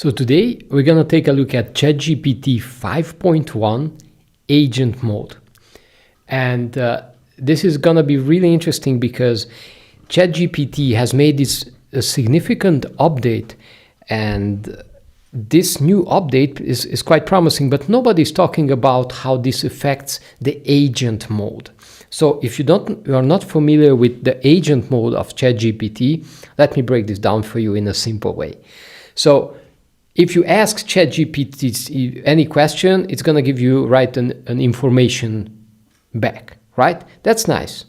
So today we're going to take a look at ChatGPT 5.1 agent mode. And this is going to be really interesting because ChatGPT has made this a significant update, and this new update is quite promising, but nobody's talking about how this affects the agent mode. So if you are not familiar with the agent mode of ChatGPT, let me break this down for you in a simple way. So if you ask ChatGPT any question, it's going to give you an information back, right? That's nice.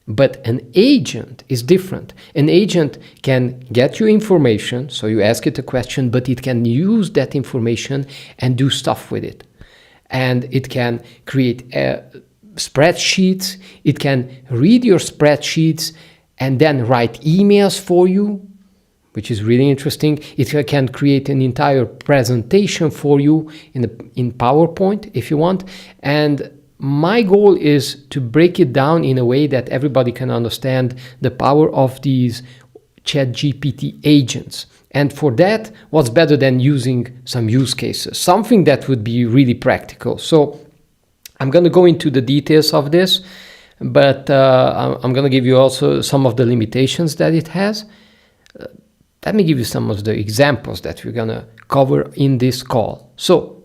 But an agent is different. An agent can get you information, so you ask it a question, but it can use that information and do stuff with it. And it can create spreadsheets, it can read your spreadsheets and then write emails for you, which is really interesting. It can create an entire presentation for you in PowerPoint if you want. And my goal is to break it down in a way that everybody can understand the power of these ChatGPT agents. And for that, what's better than using some use cases, something that would be really practical. So I'm going to go into the details of this, but I'm going to give you also some of the limitations that it has. Let me give you some of the examples that we're going to cover in this call. So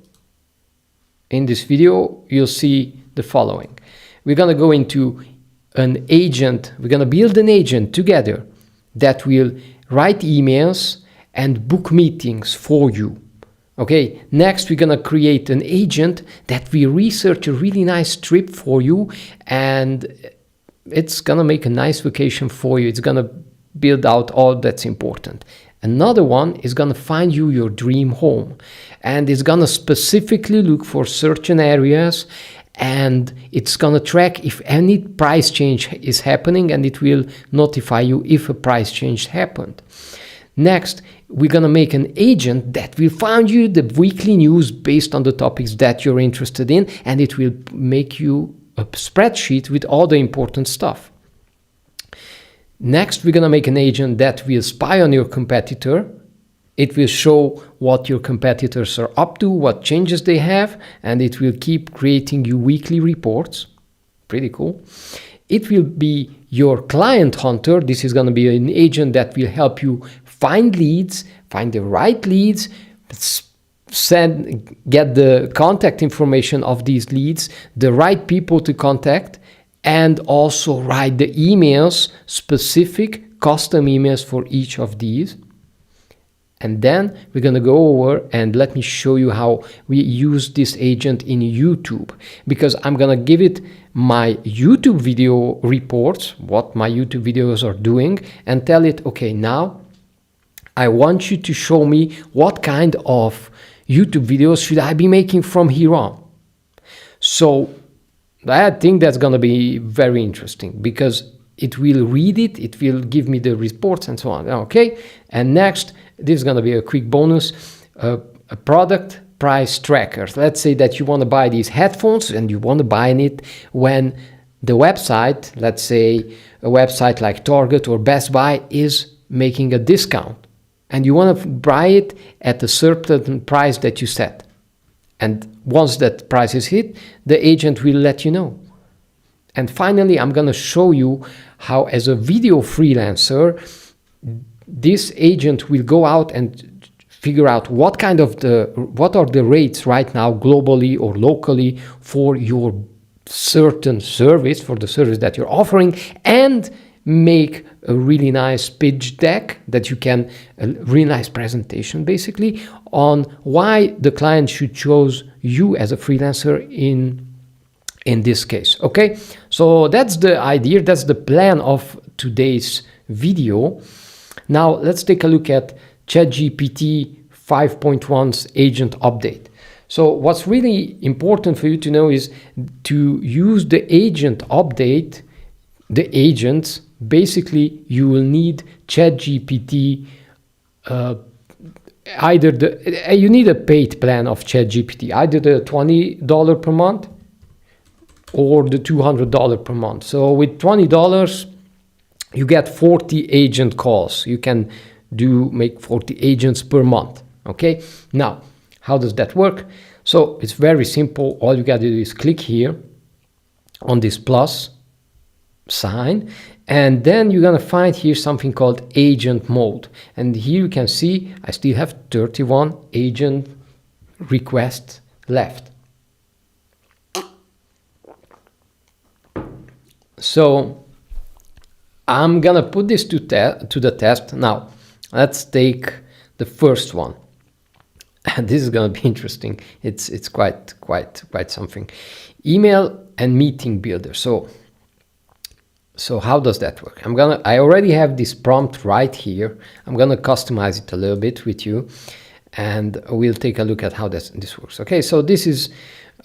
in this video, you'll see the following. We're going to go into an agent. We're going to build an agent together that will write emails and book meetings for you. Okay, next we're going to create an agent that will research a really nice trip for you, and it's going to make a nice vacation for you. It's going to build out all that's important. Another one is going to find you your dream home, and it's going to specifically look for certain areas, and it's going to track if any price change is happening, and it will notify you if a price change happened. Next, we're going to make an agent that will find you the weekly news based on the topics that you're interested in, and it will make you a spreadsheet with all the important stuff. Next, we're going to make an agent that will spy on your competitor. It will show what your competitors are up to, what changes they have, and it will keep creating you weekly reports. Pretty cool. It will be your client hunter. This is going to be an agent that will help you find leads, find the right leads, get the contact information of these leads, the right people to contact, and also write the emails, specific custom emails for each of these. And then we're going to go over and let me show you how we use this agent in YouTube, because I'm going to give it my YouTube video reports, what my YouTube videos are doing, and tell it, okay, now I want you to show me what kind of YouTube videos should I be making from here on. So I think that's going to be very interesting because it will read it, it will give me the reports and so on. Okay, and next, this is going to be a quick bonus, a product price tracker. Let's say that you want to buy these headphones and you want to buy it when the website, let's say a website like Target or Best Buy, is making a discount, and you want to buy it at a certain price that you set. And once that price is hit, the agent will let you know. And finally, I'm going to show you how, as a video freelancer, this agent will go out and figure out what are the rates right now globally or locally for your certain service, for the service that you're offering, and make a really nice pitch deck that you can, a really nice presentation basically, on why the client should choose you as a freelancer in this case. Okay, so that's the idea, that's the plan of today's video. Now let's take a look at ChatGPT 5.1's agent update. So what's really important for you to know is to use the agent update, the agents. Basically, you will need ChatGPT, you need a paid plan of ChatGPT, either the $20 per month or the $200 per month. So with $20, you get 40 agent calls. You can make 40 agents per month. Okay, now how does that work? So it's very simple. All you got to do is click here on this plus sign, and then you're gonna find here something called agent mode, and here you can see I still have 31 agent requests left. So I'm gonna put this to the test. Now let's take the first one. And this is gonna be interesting. It's quite something. Email and meeting builder. So how does that work? I already have this prompt right here. I'm gonna customize it a little bit with you, and we'll take a look at how this works. Okay, so this is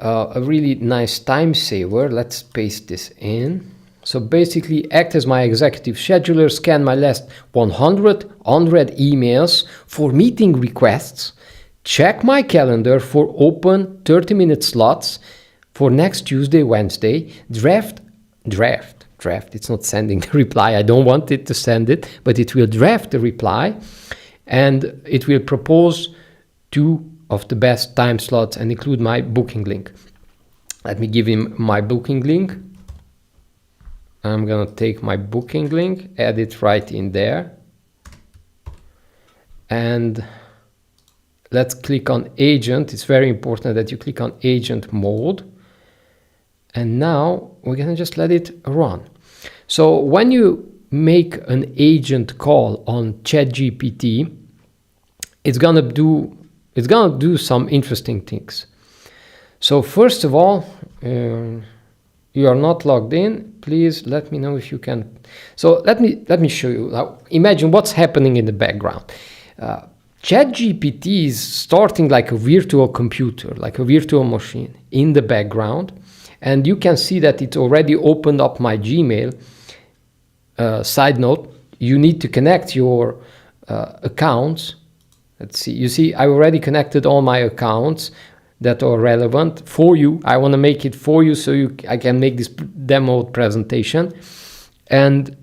a really nice time saver. Let's paste this in. So basically, act as my executive scheduler, scan my last 100 emails for meeting requests, check my calendar for open 30-minute slots for next Tuesday, Wednesday, draft. It's not sending the reply. I don't want it to send it, but it will draft the reply, and it will propose 2 of the best time slots and include my booking link. Let me give him my booking link. I'm gonna take my booking link, add it right in there, and let's click on agent. It's very important that you click on agent mode. And now we're gonna just let it run. So when you make an agent call on ChatGPT, it's gonna do some interesting things. So first of all, you are not logged in. Please let me know if you can. So let me show you. Now imagine what's happening in the background. ChatGPT is starting like a virtual computer, like a virtual machine in the background. And you can see that it's already opened up my Gmail. Side note, you need to connect your accounts. Let's see, you see I already connected all my accounts that are relevant for you. I want to make it for you so I can make this demo presentation. And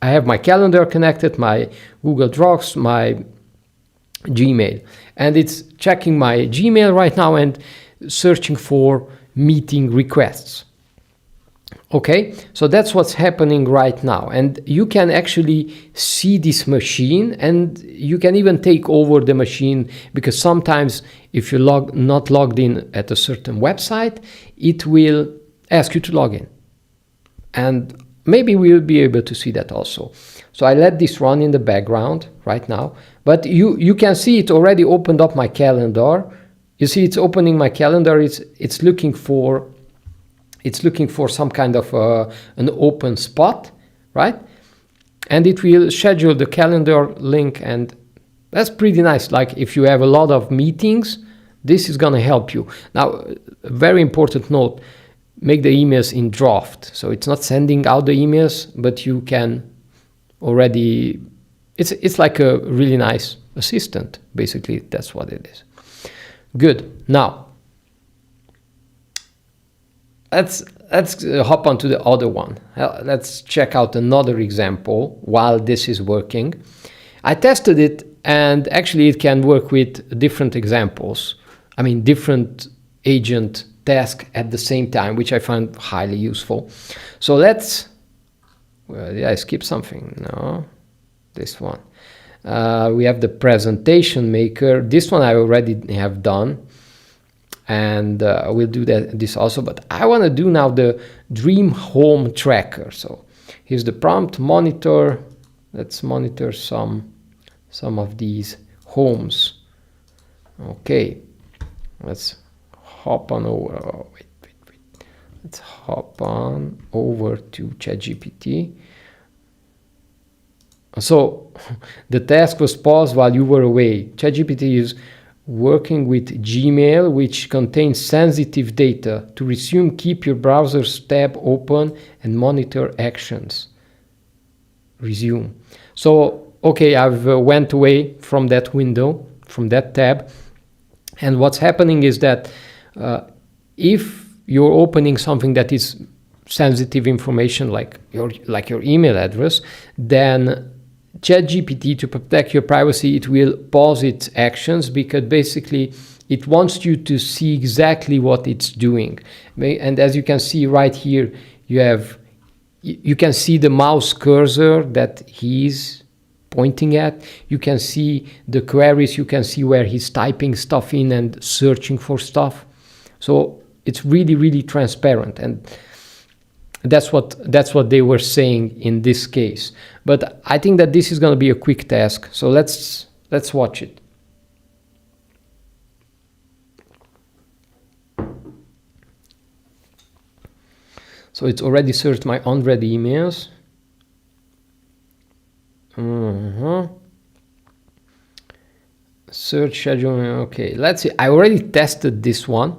I have my calendar connected, my Google Docs, my Gmail. And it's checking my Gmail right now and searching for meeting requests. Okay, so that's what's happening right now, and you can actually see this machine, and you can even take over the machine, because sometimes if you're not logged in at a certain website, it will ask you to log in, and maybe we'll be able to see that also. So I let this run in the background right now, but you can see it already opened up my calendar. You see it's opening my calendar. It's looking for some kind of an open spot, right? And it will schedule the calendar link, and that's pretty nice. Like if you have a lot of meetings, this is gonna help you. Now, a very important note, make the emails in draft. So it's not sending out the emails, but you can already, it's like a really nice assistant, basically. That's what it is. Good. Now, let's hop on to the other one. Let's check out another example while this is working. I tested it, and actually it can work with different examples. I mean, different agent tasks at the same time, which I find highly useful. So did I skip something? No, this one. We have the presentation maker. This one I already have done, and we'll do this also, but I want to do now the dream home tracker. So here's the prompt: monitor. Let's monitor some of these homes. Okay, let's hop on over. Oh, wait. Let's hop on over to ChatGPT. So the task was paused while you were away. ChatGPT is working with Gmail, which contains sensitive data. To resume, keep your browser's tab open and monitor actions. Resume. So, okay, I've went away from that window, from that tab. And what's happening is that if you're opening something that is sensitive information, like your email address, then ChatGPT, to protect your privacy, it will pause its actions because basically it wants you to see exactly what it's doing. And as you can see right here, you can see the mouse cursor that he's pointing at. You can see the queries. You can see where he's typing stuff in and searching for stuff. So it's really, really transparent. And that's what they were saying in this case. But I think that this is going to be a quick task. So let's watch it. So it's already searched my unread emails. Search schedule. Okay, let's see. I already tested this one,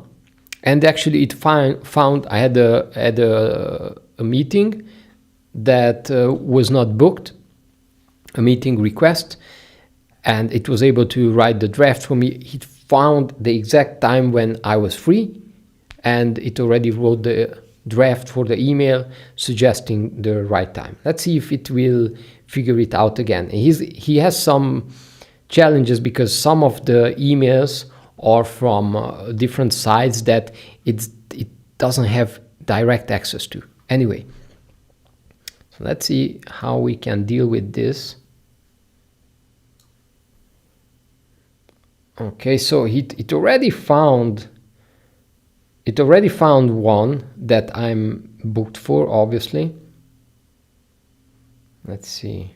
and actually it found I had a meeting that was not booked, a meeting request, and it was able to write the draft for me. It found the exact time when I was free, and it already wrote the draft for the email suggesting the right time. Let's see if it will figure it out again. He has some challenges because some of the emails are from different sites that it doesn't have direct access to. Anyway, so let's see how we can deal with this. Okay, so it already found one that I'm booked for, obviously. Let's see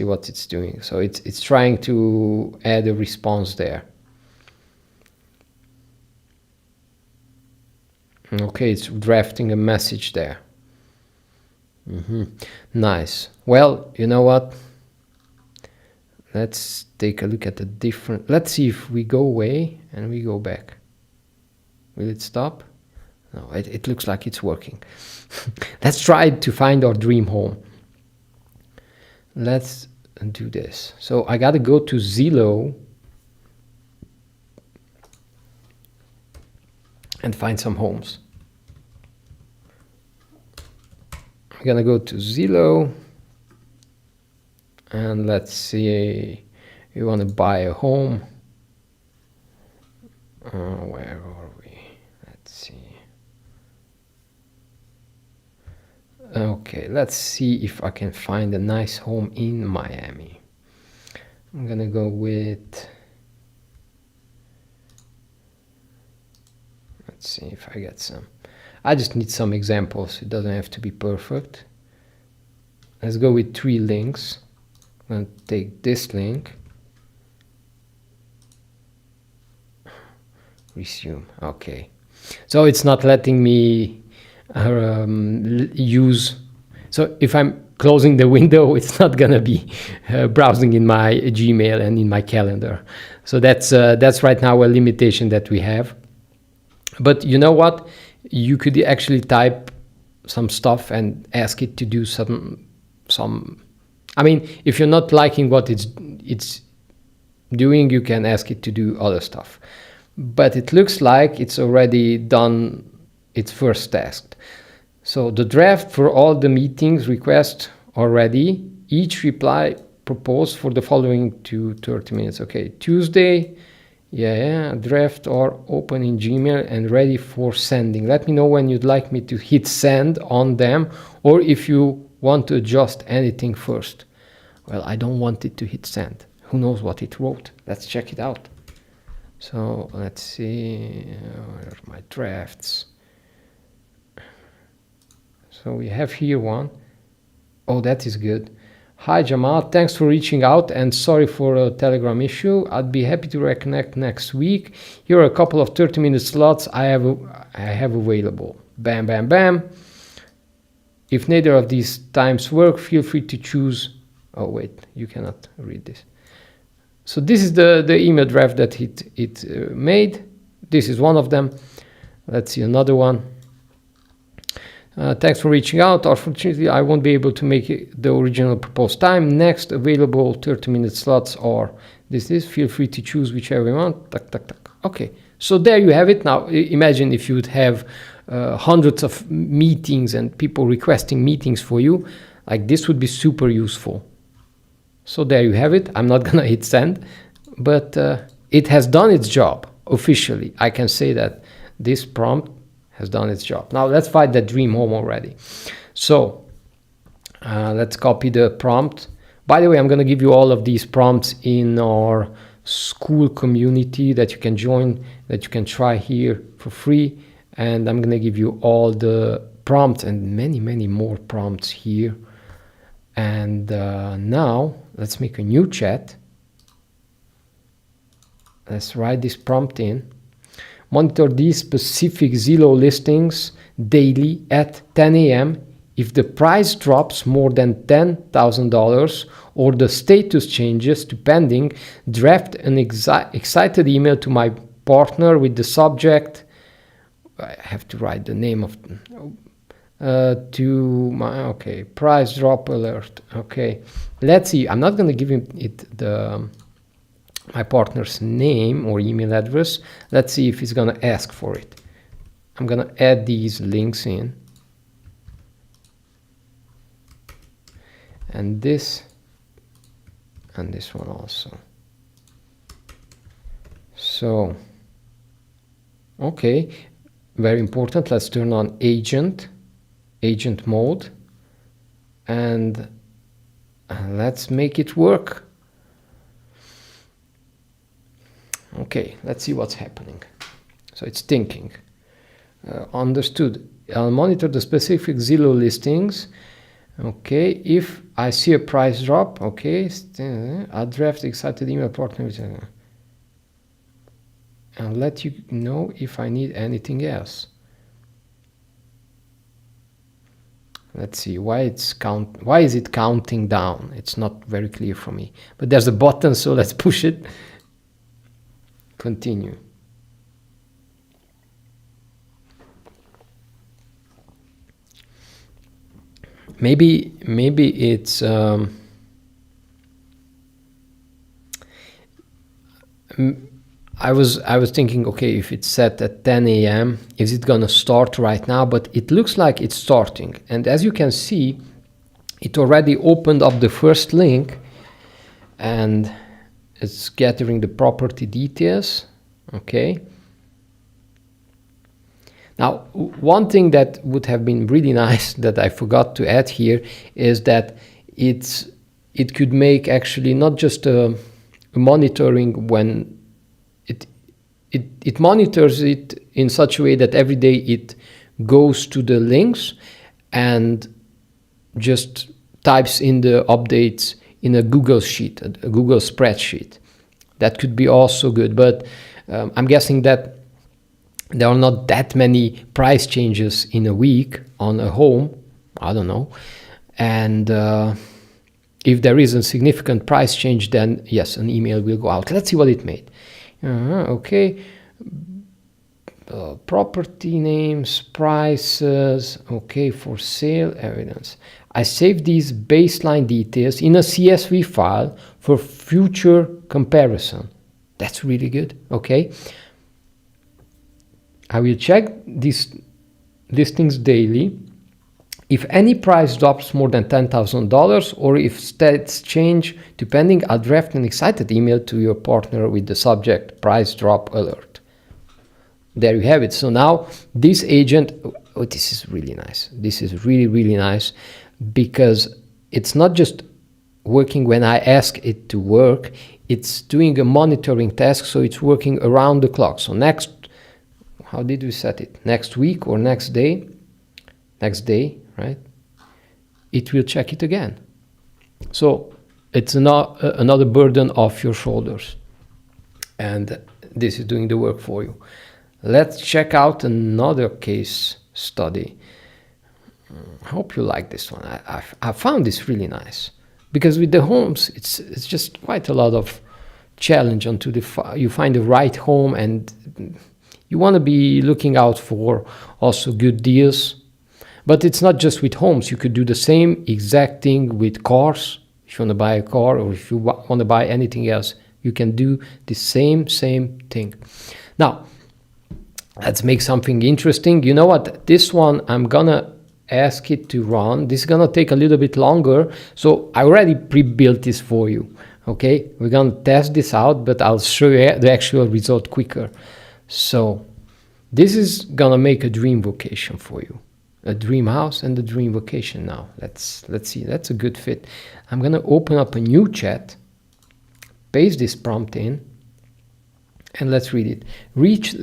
what it's doing. So it's trying to add a response there. Okay, it's drafting a message there. Nice. Well, you know what? Let's take a look at the different. Let's see if we go away and we go back. Will it stop? No, it looks like it's working. Let's try to find our dream home. Let's do this. So I got to go to Zillow and find some homes. I'm going to go to Zillow and let's see. You want to buy a home. Where are we? Let's see. Okay, let's see if I can find a nice home in Miami. I'm gonna go with, let's see if I get some. I just need some examples. It doesn't have to be perfect. Let's go with 3 links. I'm gonna take this link. Resume. Okay, so it's not letting me use. So if I'm closing the window, it's not gonna be browsing in my Gmail and in my calendar. So that's right now a limitation that we have. But you know what? You could actually type some stuff and ask it to do some. I mean, if you're not liking what it's doing, you can ask it to do other stuff. But it looks like it's already done its first task. So the draft for all the meetings requests are ready. Each reply proposed for the following to 30 minutes. Okay, Tuesday, yeah, draft are open in Gmail and ready for sending. Let me know when you'd like me to hit send on them, or if you want to adjust anything first. Well, I don't want it to hit send. Who knows what it wrote? Let's check it out. So let's see, where are my drafts? So we have here one. Oh, that is good. Hi Jamal, thanks for reaching out and sorry for a Telegram issue. I'd be happy to reconnect next week. Here are a couple of 30-minute slots I have available. Bam, bam, bam. If neither of these times work, feel free to choose. Oh wait, you cannot read this. So this is the email draft that it made. This is one of them. Let's see another one. Thanks for reaching out. Unfortunately, I won't be able to make the original proposed time. Next available 30-minute slots are this. Feel free to choose whichever you want. Tuck, tuck, tuck. Okay, so there you have it. Now imagine if you would have hundreds of meetings and people requesting meetings for you. Like this would be super useful. So there you have it. I'm not gonna hit send, but it has done its job officially. I can say that this prompt has done its job. Now let's find that dream home already. So let's copy the prompt. By the way, I'm gonna give you all of these prompts in our school community that you can join, that you can try here for free. And I'm gonna give you all the prompts and many, many more prompts here. And now let's make a new chat. Let's write this prompt in. Monitor these specific Zillow listings daily at 10 a.m. If the price drops more than $10,000 or the status changes to pending, draft an excited email to my partner with the subject. I have to write the name of to my, okay, price drop alert. Okay, let's see. I'm not going to give him my partner's name or email address. Let's see if he's going to ask for it. I'm going to add these links in. And this one also. So, okay, very important. Let's turn on agent mode, and let's make it work. Okay, let's see what's happening. So it's thinking. Understood. I'll monitor the specific Zillow listings. Okay, if I see a price drop, okay, I'll draft excited email partner with, I'll let you know if I need anything else. Let's see why is it counting down? It's not very clear for me. But there's a button, so let's push it. Continue. Maybe it's I was thinking, okay, if it's set at 10 a.m., is it gonna start right now? But it looks like it's starting. And as you can see, it already opened up the first link and it's gathering the property details. Okay. Now, one thing that would have been really nice that I forgot to add here is that it could make actually not just a monitoring when it monitors it in such a way that every day it goes to the links and just types in the updates in a Google sheet, a Google spreadsheet. That could be also good, but I'm guessing that there are not that many price changes in a week on a home. I don't know. And if there is a significant price change, then yes, an email will go out. Let's see what it made. Okay. Property names, prices, okay, for sale, evidence. I saved these baseline details in a CSV file for future comparison. That's really good, okay. I will check these listings daily. If any price drops more than $10,000 or if stats change, depending, I'll draft an excited email to your partner with the subject price drop alert. There you have it. So now this agent, oh, this is really nice. This is really, really nice because it's not just working when I ask it to work, it's doing a monitoring task, so it's working around the clock. So next, how did we set it? Next week or next day? Next day, right? It will check it again. So it's another burden off your shoulders. And this is doing the work for you. Let's check out another case study. I hope you like this one. I found this really nice because with the homes, it's just quite a lot of challenge until you find the right home, and you want to be looking out for also good deals. But it's not just with homes. You could do the same exact thing with cars. If you want to buy a car or if you want to buy anything else, you can do the same thing. Now, let's make something interesting. You know what? This one, I'm gonna ask it to run. This is gonna take a little bit longer, so I already pre-built this for you. Okay, we're gonna test this out, but I'll show you the actual result quicker. So this is gonna make a dream vacation for you, a dream house and a dream vacation. Now let's see, that's a good fit. I'm gonna open up a new chat, paste this prompt in, and let's read it.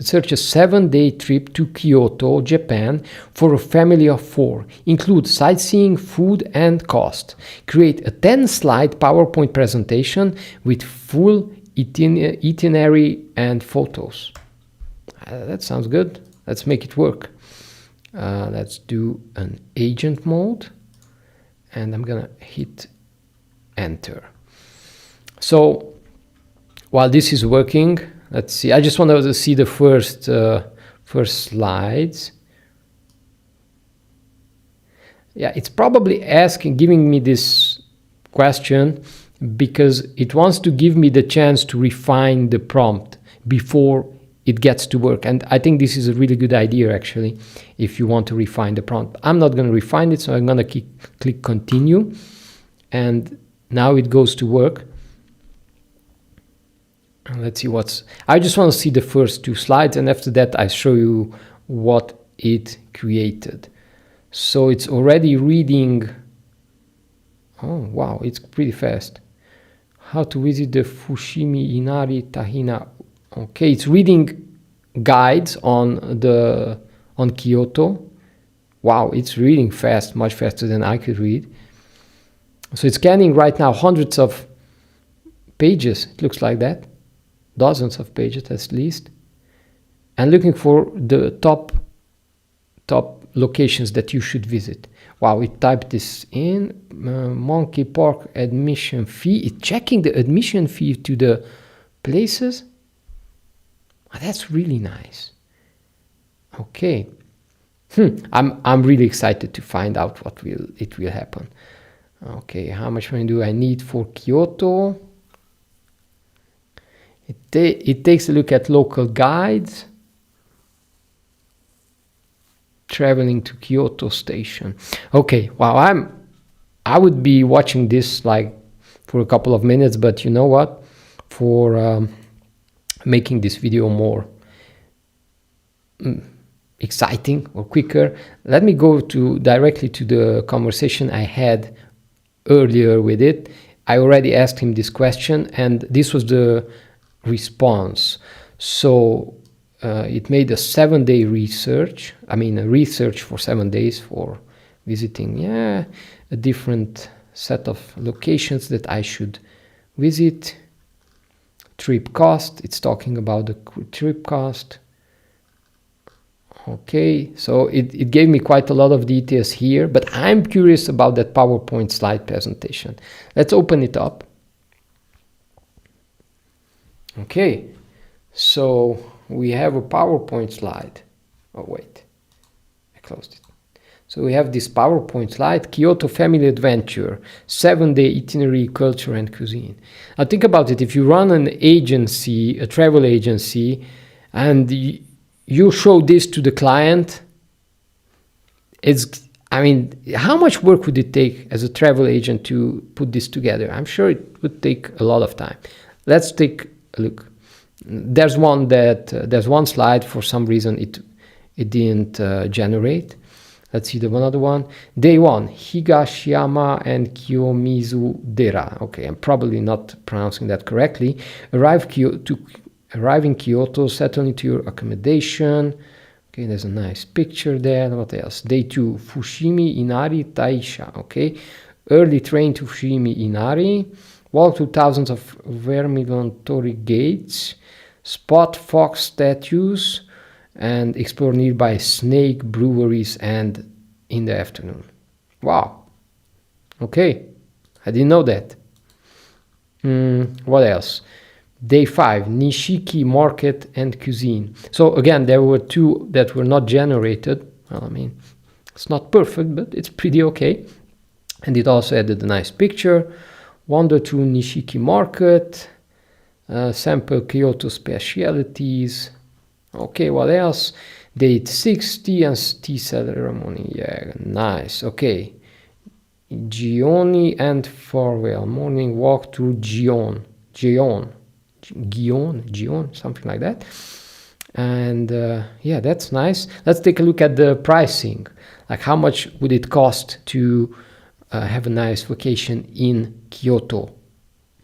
Search a 7-day trip to Kyoto, Japan for a family of 4. Include sightseeing, food, and cost. Create a 10-slide PowerPoint presentation with full itinerary and photos. That sounds good. Let's make it work. Let's do an agent mode, and I'm gonna hit enter. So while this is working, let's see. I just wanted to see the first slides. Yeah, it's probably giving me this question because it wants to give me the chance to refine the prompt before it gets to work. And I think this is a really good idea, actually, if you want to refine the prompt. I'm not going to refine it, so I'm going to click continue. And now it goes to work. And let's see I just want to see the first 2 slides, and after that I show you what it created. So it's already reading. Oh wow, it's pretty fast. How to visit the Fushimi Inari Tahina. Okay, it's reading guides on Kyoto. Wow, it's reading fast, much faster than I could read. So it's scanning right now hundreds of pages. It looks like that. Dozens of pages at least, and looking for the top locations that you should visit. Wow, it typed this in. Monkey Park admission fee. It's checking the admission fee to the places. Oh, that's really nice. Okay, I'm really excited to find out what will happen. Okay, how much money do I need for Kyoto? It takes a look at local guides. Traveling to Kyoto station. Okay, wow, I would be watching this like for a couple of minutes, but you know what? For making this video more exciting or quicker, let me go directly to the conversation I had earlier with it. I already asked him this question, and this was the response. So it made a 7-day research. I mean, a research for 7 days for visiting, a different set of locations that I should visit. Trip cost, it's talking about the trip cost. Okay, so it gave me quite a lot of details here, but I'm curious about that PowerPoint slide presentation. Let's open it up. Okay, so we have a PowerPoint slide. Oh wait, I closed it. So we have this PowerPoint slide, Kyoto Family Adventure, 7-day itinerary, culture and cuisine. Now think about it, if you run an agency, a travel agency, and you show this to the client, I mean, how much work would it take as a travel agent to put this together? I'm sure it would take a lot of time. Let's take a look. There's one slide, for some reason it didn't generate. Let's see the other one. Day 1, Higashiyama and Kiyomizu Dera. Okay, I'm probably not pronouncing that correctly. Arrive in Kyoto, settle into your accommodation. Okay, there's a nice picture there. What else? Day 2, Fushimi Inari Taisha. Okay, early train to Fushimi Inari. Walk through thousands of vermilion-torii gates. Spot fox statues. And explore nearby snake breweries and in the afternoon. Wow. Okay, I didn't know that. What else? Day 5, Nishiki Market and Cuisine. So again, there were 2 that were not generated. Well, I mean, it's not perfect, but it's pretty okay. And it also added a nice picture. Wander through Nishiki Market. Sample Kyoto specialities. Okay, what else? Date 60 and tea ceremony. Yeah, nice. Okay. Gioni and Farewell. Morning walk to Gion, something like that. And yeah, that's nice. Let's take a look at the pricing. Like, how much would it cost to have a nice vacation in Kyoto,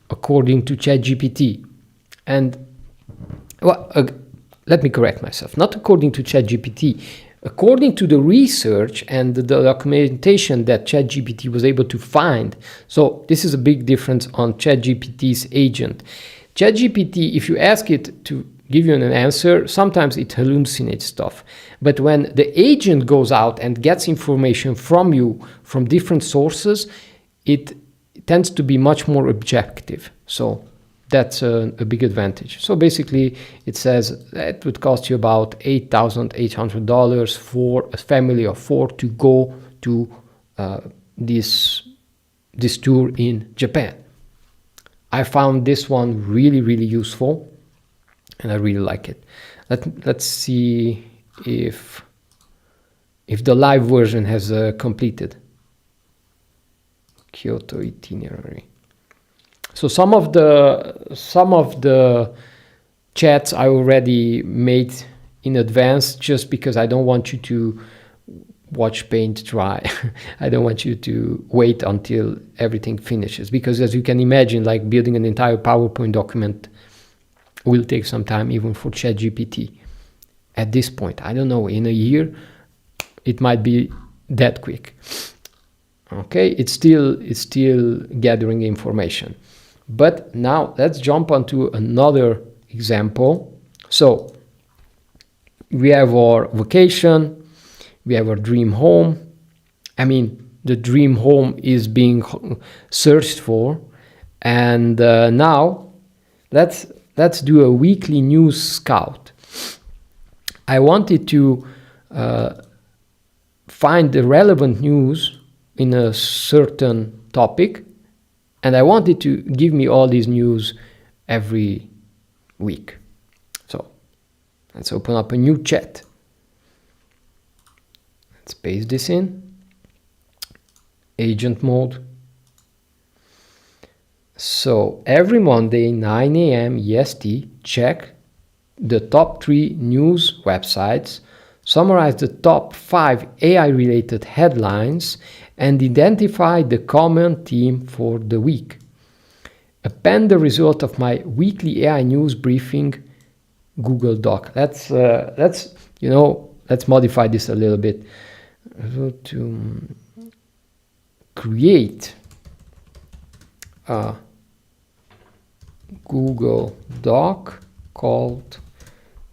according to ChatGPT? And well, let me correct myself. Not according to ChatGPT. According to the research and the documentation that ChatGPT was able to find. So this is a big difference on ChatGPT's agent. ChatGPT, if you ask it to give you an answer, sometimes it hallucinates stuff. But when the agent goes out and gets information from you from different sources, it tends to be much more objective. So that's a big advantage. So basically, it says that it would cost you about $8,800 for a family of 4 to go to this tour in Japan. I found this one really, really useful, and I really like it. Let's see if the live version has completed. Kyoto itinerary. So some of the chats I already made in advance, just because I don't want you to watch paint dry. I don't want you to wait until everything finishes, because as you can imagine, like, building an entire PowerPoint document will take some time, even for ChatGPT. At this point, I don't know, in a year, it might be that quick. Okay, it's still gathering information. But now let's jump onto another example. So we have our vacation, we have our dream home. I mean, the dream home is being searched for. And now let's do a weekly news scout. I wanted to find the relevant news in a certain topic, and I wanted to give me all these news every week. So let's open up a new chat. Let's paste this in. Agent mode. So every Monday, 9 a.m. EST, check the top 3 news websites, summarize the top 5 AI-related headlines, and identify the common theme for the week. Append the result of my weekly AI news briefing Google Doc. Let's modify this a little bit. So to create a Google Doc called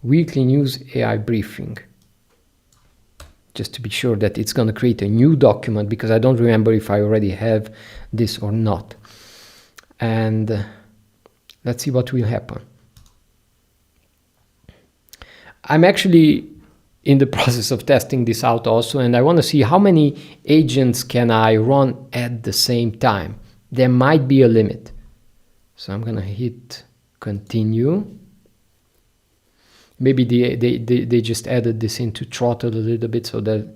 Weekly News AI Briefing. Just to be sure that it's going to create a new document, because I don't remember if I already have this or not. And let's see what will happen. I'm actually in the process of testing this out also, and I want to see how many agents can I run at the same time. There might be a limit. So I'm going to hit continue. Maybe they just added this into Throttle a little bit, so that,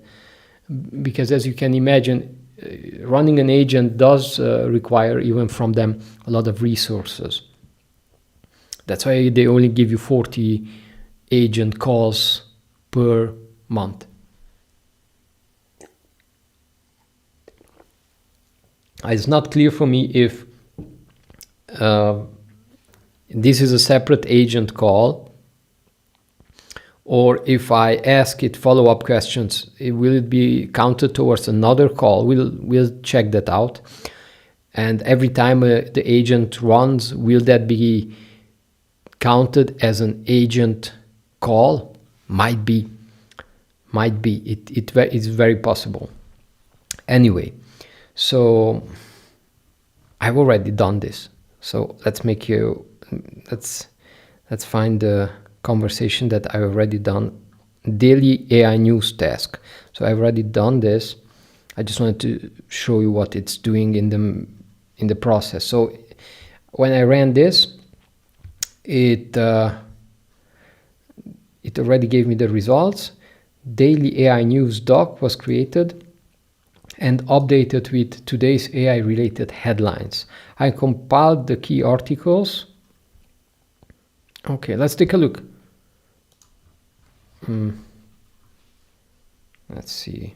because as you can imagine, running an agent does require even from them a lot of resources. That's why they only give you 40 agent calls per month. It's not clear for me if this is a separate agent call, or if I ask it follow-up questions, will it be counted towards another call? We'll check that out. And every time the agent runs, will that be counted as an agent call? Might be. It's very possible. Anyway, so I've already done this. So let's find the conversation that I've already done. Daily AI news task. So I've already done this. I just wanted to show you what it's doing in the process. So when I ran this, it already gave me the results. daily AI news doc was created and updated with today's AI related headlines. I compiled the key articles. Okay, let's take a look. Let's see.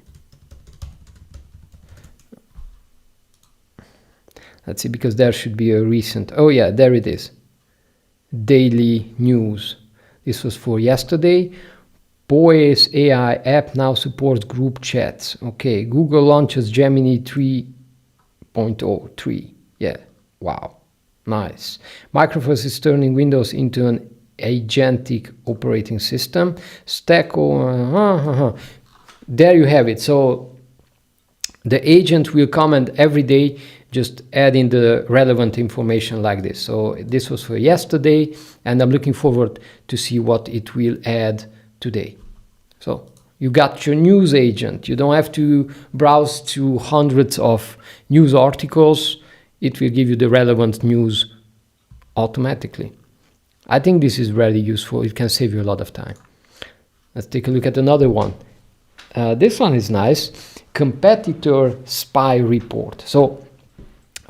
Let's see, because there should be a recent. Oh yeah, there it is. Daily news. This was for yesterday. Poe's AI app now supports group chats. Okay, Google launches Gemini 3.03. Yeah, wow, nice. Microsoft is turning Windows into an agentic operating system. There you have it. So the agent will comment every day, just adding the relevant information like this. So this was for yesterday, and I'm looking forward to see what it will add today. So you got your news agent. You don't have to browse to hundreds of news articles. It will give you the relevant news automatically. I think this is really useful. It can save you a lot of time. Let's take a look at another one. This one is nice. Competitor spy report. So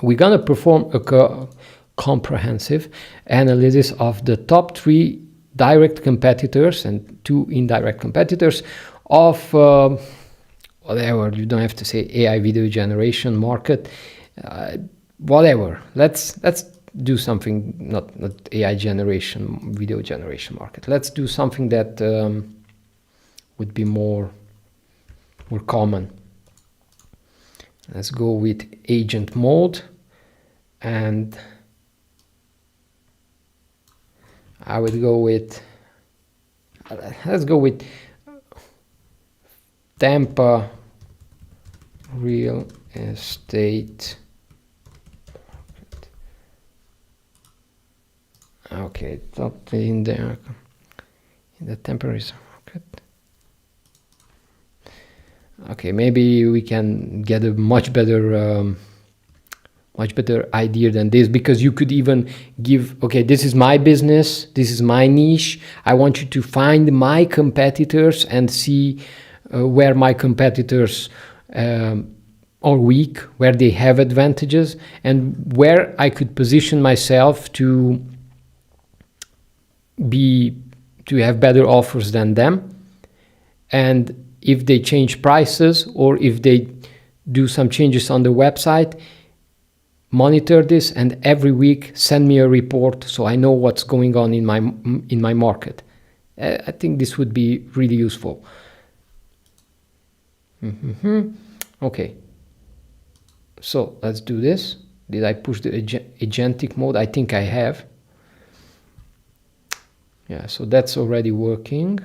we're going to perform a comprehensive analysis of the top 3 direct competitors and 2 indirect competitors of whatever, you don't have to say AI video generation market, whatever. Let's do something, not AI generation, video generation market. Let's do something that would be more common. Let's go with agent mode, and I would go with, let's go with Tampa real estate. Okay, it's not in there, in the temporary market. Okay, maybe we can get a much better idea than this, because you could even give, okay, this is my business, this is my niche. I want you to find my competitors and see where my competitors are weak, where they have advantages, and where I could position myself to have better offers than them. And if they change prices, or if they do some changes on the website, monitor this, and every week send me a report so I know what's going on in my market. I think this would be really useful. Okay, so let's do this. Did I push the agentic mode? I think I have. Yeah, so that's already working.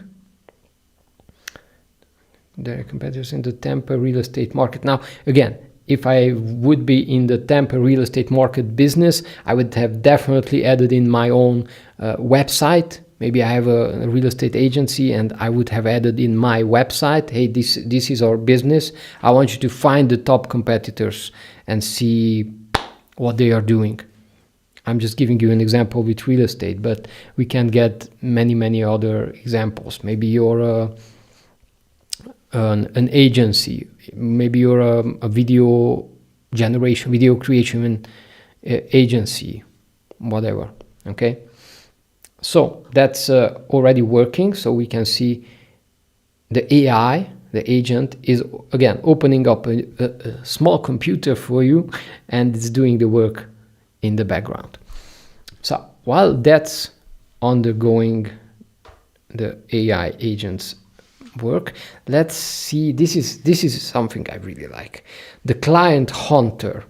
There are competitors in the Tampa real estate market. Now, again, if I would be in the Tampa real estate market business, I would have definitely added in my own website. Maybe I have a real estate agency, and I would have added in my website, hey, this is our business. I want you to find the top competitors and see what they are doing. I'm just giving you an example with real estate, but we can get many other examples. Maybe you're an agency, maybe you're a video creation agency, whatever. Okay, so that's already working. So we can see the AI, the agent, is again opening up a small computer for you, and it's doing the work in the background. So while that's undergoing the AI agents work, let's see, this is something I really like, the client hunter.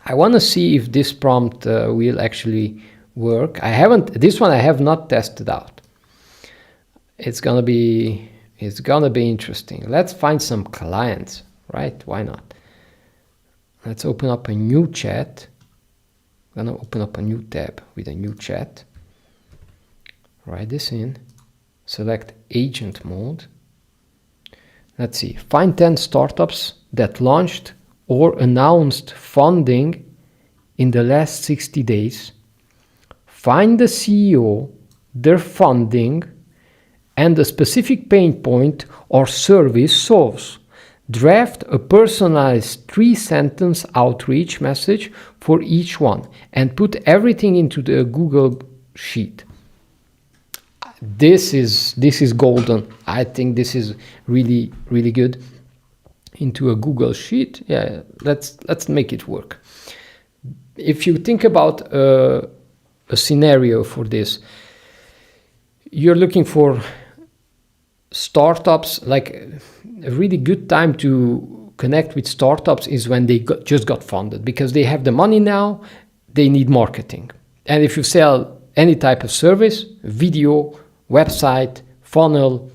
I want to see if this prompt will actually work. This one I have not tested out. It's gonna be interesting. Let's find some clients, right? Why not? Let's open up a new chat. I'm gonna open up a new tab with a new chat. Write this in. Select agent mode. Let's see. Find 10 startups that launched or announced funding in the last 60 days. Find the CEO, their funding, and a specific pain point or service solves. Draft a personalized 3-sentence outreach message for each one and put everything into the Google Sheet. This is golden. I think this is really, really good. Into a Google Sheet. Yeah, let's make it work. If you think about a scenario for this, you're looking for startups. Like a really good time to connect with startups is when they just got funded, because they have the money now, they need marketing. And if you sell any type of service, video, website, funnel,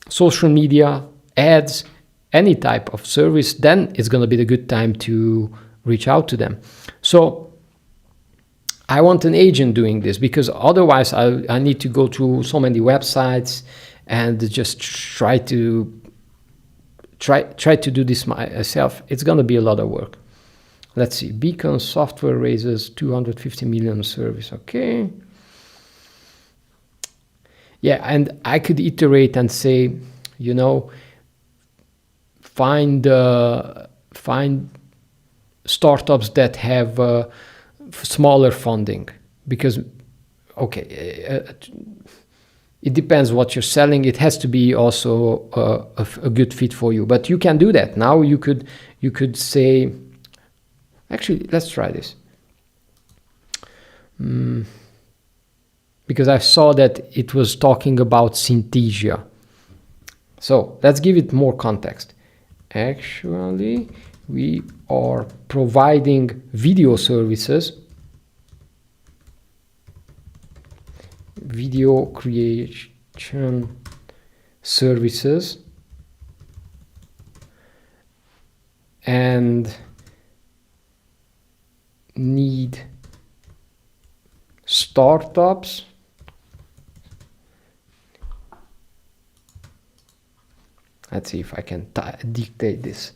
social media, ads, any type of service, then it's going to be the good time to reach out to them. So I want an agent doing this, because otherwise I need to go through so many websites and just try to do this myself. It's going to be a lot of work. Let's see. Beacon Software raises 250 million service. Okay. Yeah, and I could iterate and say, you know, find startups that have smaller funding, because it depends what you're selling. It has to be also a good fit for you, but you can do that now. You could say, actually, let's try this, because I saw that it was talking about Synthesia. So let's give it more context. Actually, we are providing video services, video creation services, and need startups let's see if I can dictate this,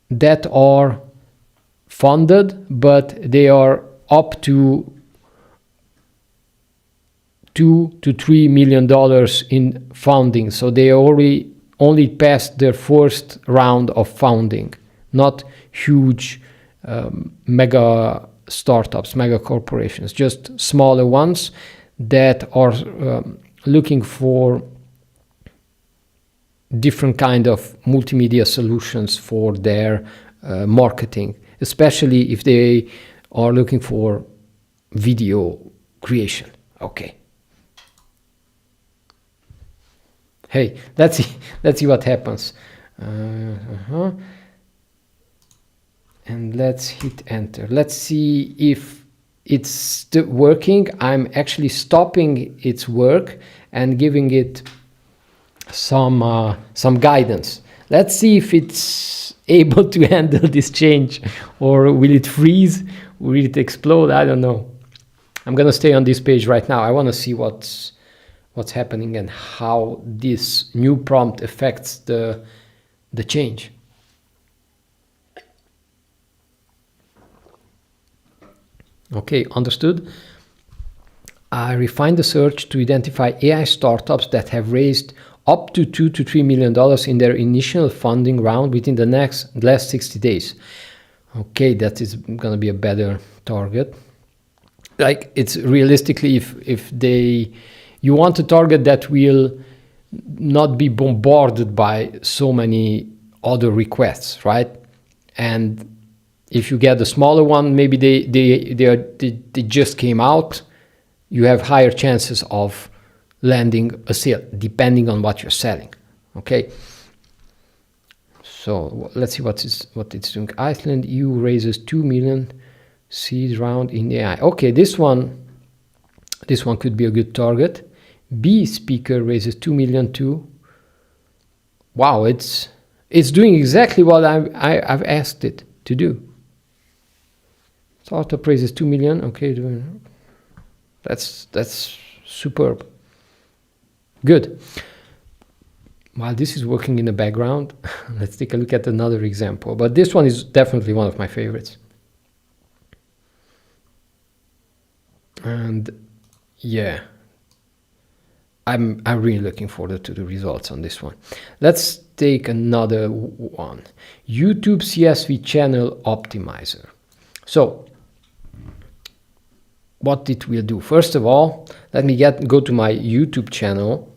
that are funded, but they are up to $2 to $3 million in funding. So they only passed their first round of funding, not huge mega startups, mega corporations, just smaller ones that are looking for different kind of multimedia solutions for their marketing, especially if they are looking for video creation. Okay. Hey, let's see what happens. And let's hit enter. Let's see if it's still working. I'm actually stopping its work and giving it some guidance. Let's see if it's able to handle this change, or will it freeze? Will it explode? I don't know. I'm gonna stay on this page right now. I want to see what's happening and how this new prompt affects the change. Okay, understood. I refined the search to identify AI startups that have raised up to $2 to $3 million in their initial funding round within the last 60 days. Okay, that is going to be a better target. Like, it's realistically, if you want a target that will not be bombarded by so many other requests, right? And if you get the smaller one, maybe they just came out, you have higher chances of landing a sale, depending on what you're selling. Okay. So let's see what it's doing. Iceland EU raises 2 million seed round in AI. Okay, this one could be a good target. B speaker raises 2 million too. Wow, it's doing exactly what I've asked it to do. Startup raises 2 million. Okay, that's superb. Good. While this is working in the background, let's take a look at another example. But this one is definitely one of my favorites. And yeah, I'm really looking forward to the results on this one. Let's take another one. YouTube CSV channel optimizer. So what it will do? First of all, let me go to my YouTube channel,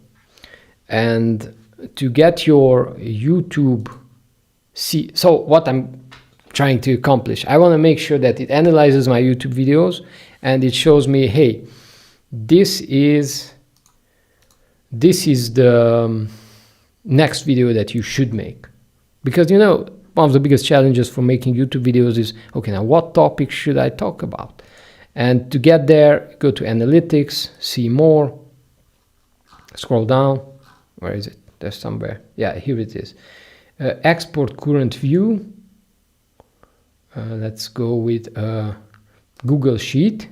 and to get your YouTube so what I'm trying to accomplish, I want to make sure that it analyzes my YouTube videos and it shows me, hey, this is the next video that you should make. Because, you know, one of the biggest challenges for making YouTube videos is, okay, now what topic should I talk about? And to get there, go to analytics, see more, scroll down. Where is it? There's somewhere. Yeah, here it is. Export current view. Let's go with Google Sheet.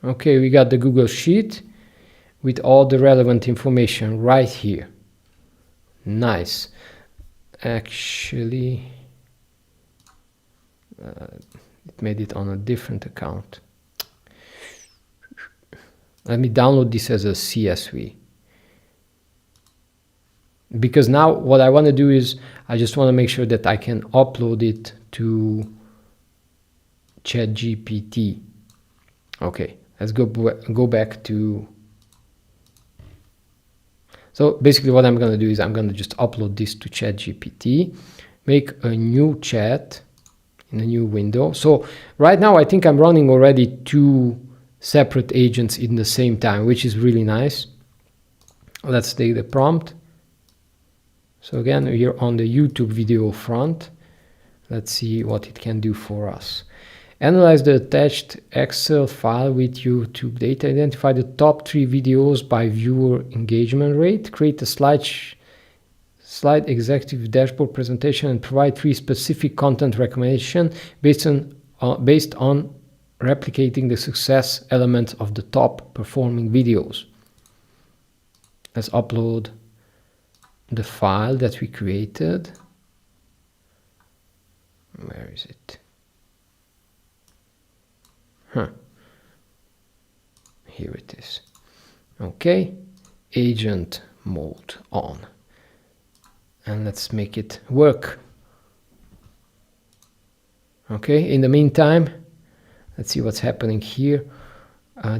Okay, we got the Google Sheet with all the relevant information right here. Nice. Actually, it made it on a different account. Let me download this as a CSV. Because now what I want to do is, I just want to make sure that I can upload it to ChatGPT. Okay, let's go back to... So basically what I'm going to do is I'm going to just upload this to ChatGPT, make a new chat in a new window. So right now I think I'm running already 2 separate agents in the same time, which is really nice. Let's take the prompt. So again, we're on the YouTube video front. Let's see what it can do for us. Analyze the attached Excel file with YouTube data. Identify the top 3 videos by viewer engagement rate. Create a slide executive dashboard presentation and provide 3 specific content recommendations based on replicating the success elements of the top performing videos. Let's upload the file that we created. Where is it? Here it is. Okay, agent mode on. And let's make it work. Okay, in the meantime, let's see what's happening here.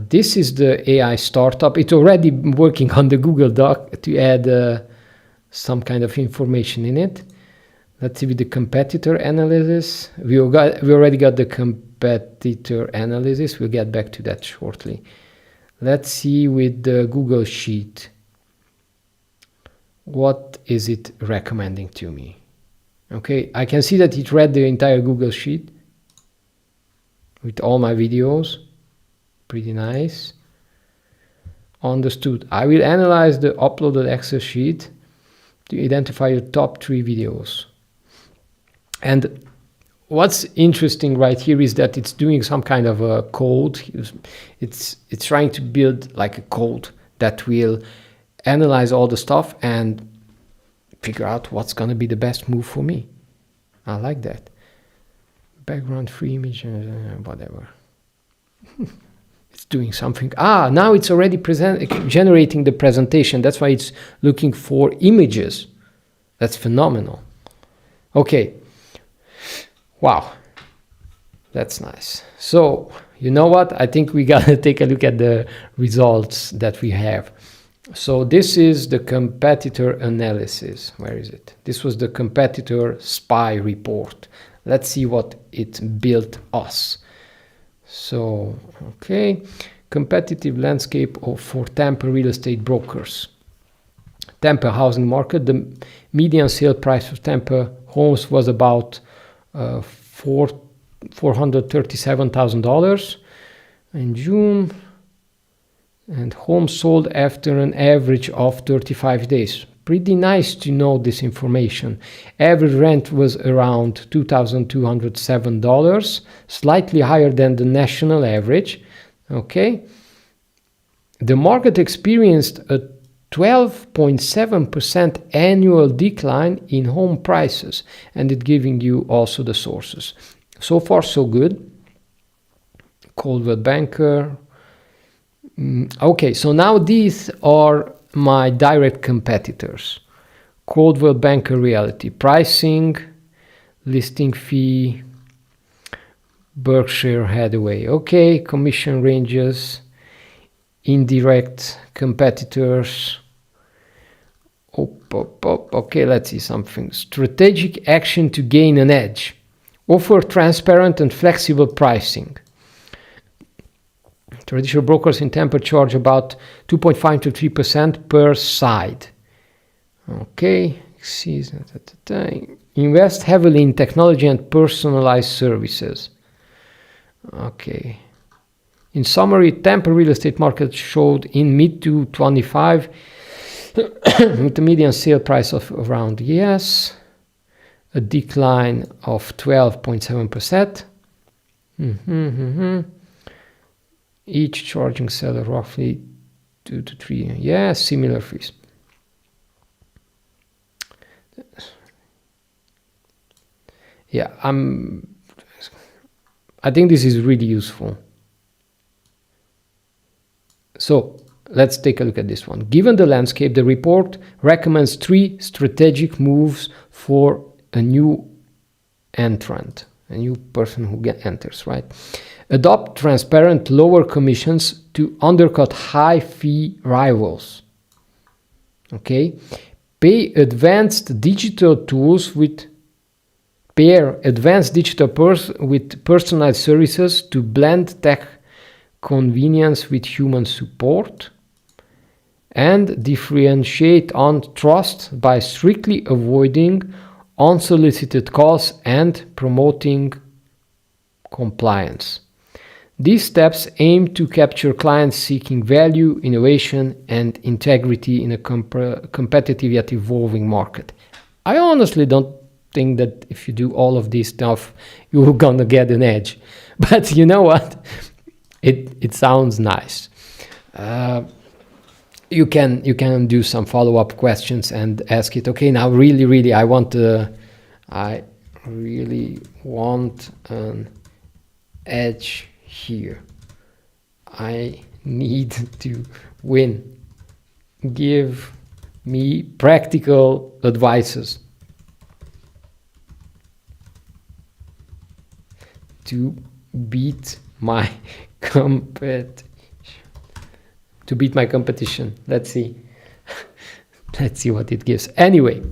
This is the AI startup. It's already working on the Google Doc to add some kind of information in it. Let's see with the competitor analysis. We already got the competitor analysis. We'll get back to that shortly. Let's see with the Google Sheet. What is it recommending to me? Okay, I can see that it read the entire Google Sheet with all my videos. Pretty nice. Understood. I will analyze the uploaded Excel sheet to identify your top 3 videos. And what's interesting right here is that it's doing some kind of a code. It's trying to build like a code that will analyze all the stuff and figure out what's going to be the best move for me. I like that. Background free image, whatever. It's doing something. Now it's already generating the presentation. That's why it's looking for images. That's phenomenal. Okay. Wow. That's nice. So, you know what? I think we got to take a look at the results that we have. So this is the competitor analysis. Where is it? This was the competitor spy report. Let's see what it built us. So, okay, competitive landscape for Tampa real estate brokers. Tampa housing market, the median sale price of Tampa homes was about $437,000 in June, and homes sold after an average of 35 days. Pretty nice to know this information. Average rent was around $2,207, slightly higher than the national average. Okay. The market experienced a 12.7% annual decline in home prices, and it giving you also the sources. So far, so good. Coldwell Banker. Okay, so now these are my direct competitors. Coldwell Banker Realty, pricing, listing fee, Berkshire Hathaway. Okay, commission ranges, indirect competitors. Okay, let's see something. Strategic action to gain an edge. Offer transparent and flexible pricing. Traditional brokers in Tampa charge about 2.5 to 3% per side. Okay, invest heavily in technology and personalized services. Okay. In summary, Tampa real estate market showed in mid to 25 with the median sale price of around a decline of 12.7%. Each charging seller roughly 2 to 3 similar fees. I think this is really useful. So let's take a look at this one. Given the landscape, the report recommends 3 strategic moves for a new entrant, a new person who enters, right? Adopt transparent lower commissions to undercut high fee rivals. Okay. Pair advanced digital with personalized services to blend tech convenience with human support, and differentiate on trust by strictly avoiding unsolicited calls and promoting compliance. These steps aim to capture clients seeking value, innovation, and integrity in a competitive yet evolving market. I honestly don't think that if you do all of this stuff, you're gonna get an edge. But you know what? It sounds nice. You can do some follow-up questions and ask it. Okay, now really I really want an edge here. I need to win. Give me practical advices to beat my competition. Let's see what it gives. Anyway,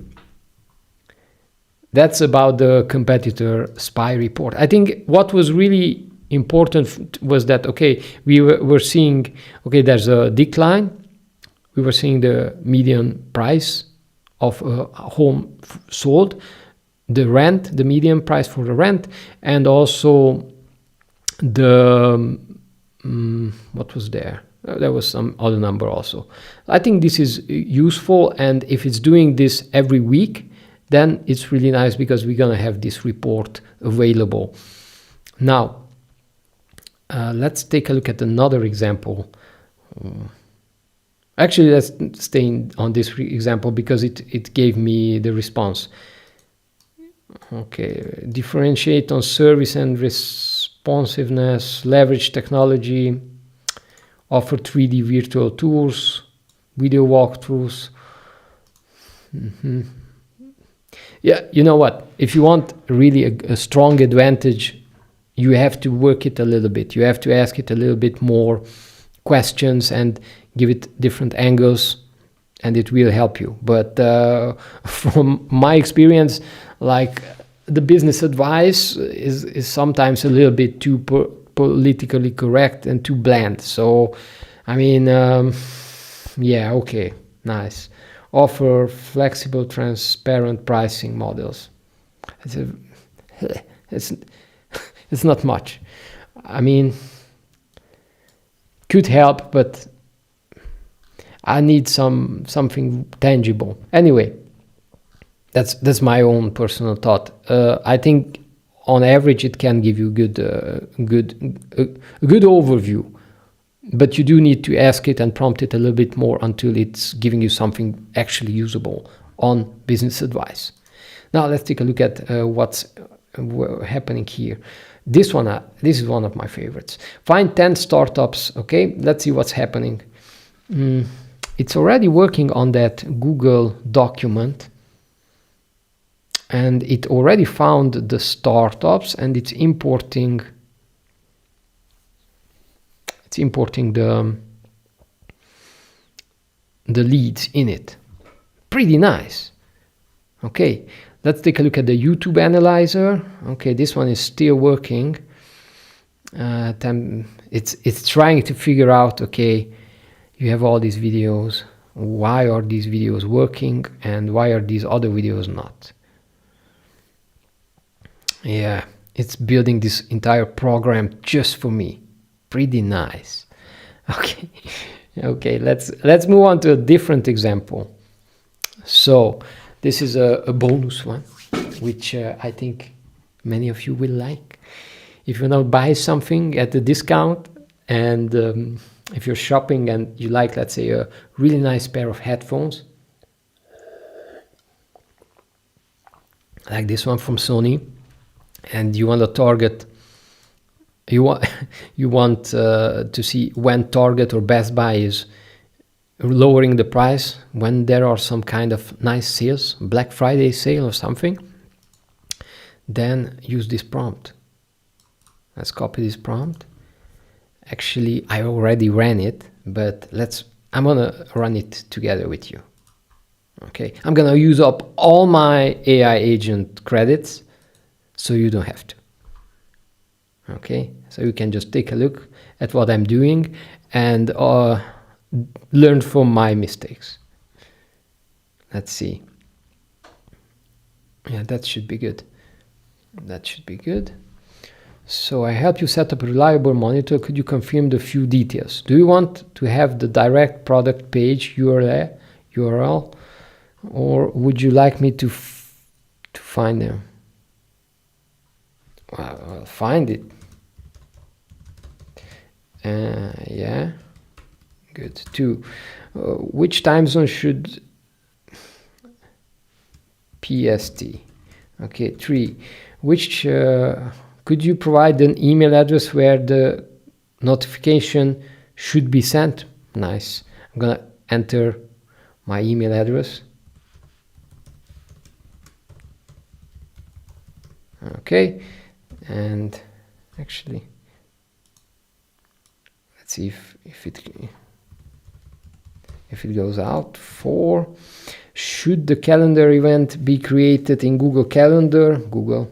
that's about the competitor spy report. I think what was really important was that, okay, we were seeing, okay, there's a decline. We were seeing the median price of a home sold, the rent, the median price for the rent, and also the what was there? There was some other number also. I think this is useful, and if it's doing this every week, then it's really nice because we're gonna have this report available. Now, let's take a look at another example. Actually, let's stay on this example because it gave me the response. Okay, differentiate on service and responsiveness, leverage technology, offer 3D virtual tours, video walkthroughs. Yeah, you know what? If you want really a strong advantage, you have to work it a little bit. You have to ask it a little bit more questions and give it different angles, and it will help you. But from my experience, like, the business advice is sometimes a little bit too politically correct and too bland. So, I mean, yeah, okay, nice. Offer flexible, transparent pricing models. It's not much. I mean, could help, but I need something tangible. Anyway, that's my own personal thought. I think on average it can give you a good overview, but you do need to ask it and prompt it a little bit more until it's giving you something actually usable on business advice. Now let's take a look at what's happening here. this is one of my favorites. Find 10 startups. Okay, let's see what's happening. It's already working on that Google document, and it already found the startups, and it's importing the leads in it. Pretty nice. Okay, let's take a look at the YouTube analyzer. Okay, this one is still working. It's trying to figure out, okay, you have all these videos. Why are these videos working and why are these other videos not? Yeah, it's building this entire program just for me. Pretty nice. Okay. Okay, let's move on to a different example. So this is a bonus one, which I think many of you will like. If you now buy something at a discount, and if you're shopping and you like, let's say, a really nice pair of headphones, like this one from Sony, and you want to target, you want to see when Target or Best Buy is lowering the price, when there are some kind of nice sales, Black Friday sale or something, then use this prompt. Let's copy this prompt. Actually, I already ran it, but I'm gonna run it together with you. Okay, I'm gonna use up all my AI agent credits, so you don't have to. Okay, so you can just take a look at what I'm doing and learn from my mistakes. Let's see. Yeah, that should be good. That should be good. So I help you set up a reliable monitor. Could you confirm the few details? Do you want to have the direct product page URL, or would you like me to find them? Well, I'll find it. Yeah, good. 2. Which time zone should PST? Okay. 3. Which could you provide an email address where the notification should be sent? Nice. I'm gonna enter my email address. Okay, and actually, let's see if it goes out. 4. Should the calendar event be created in Google Calendar? Google.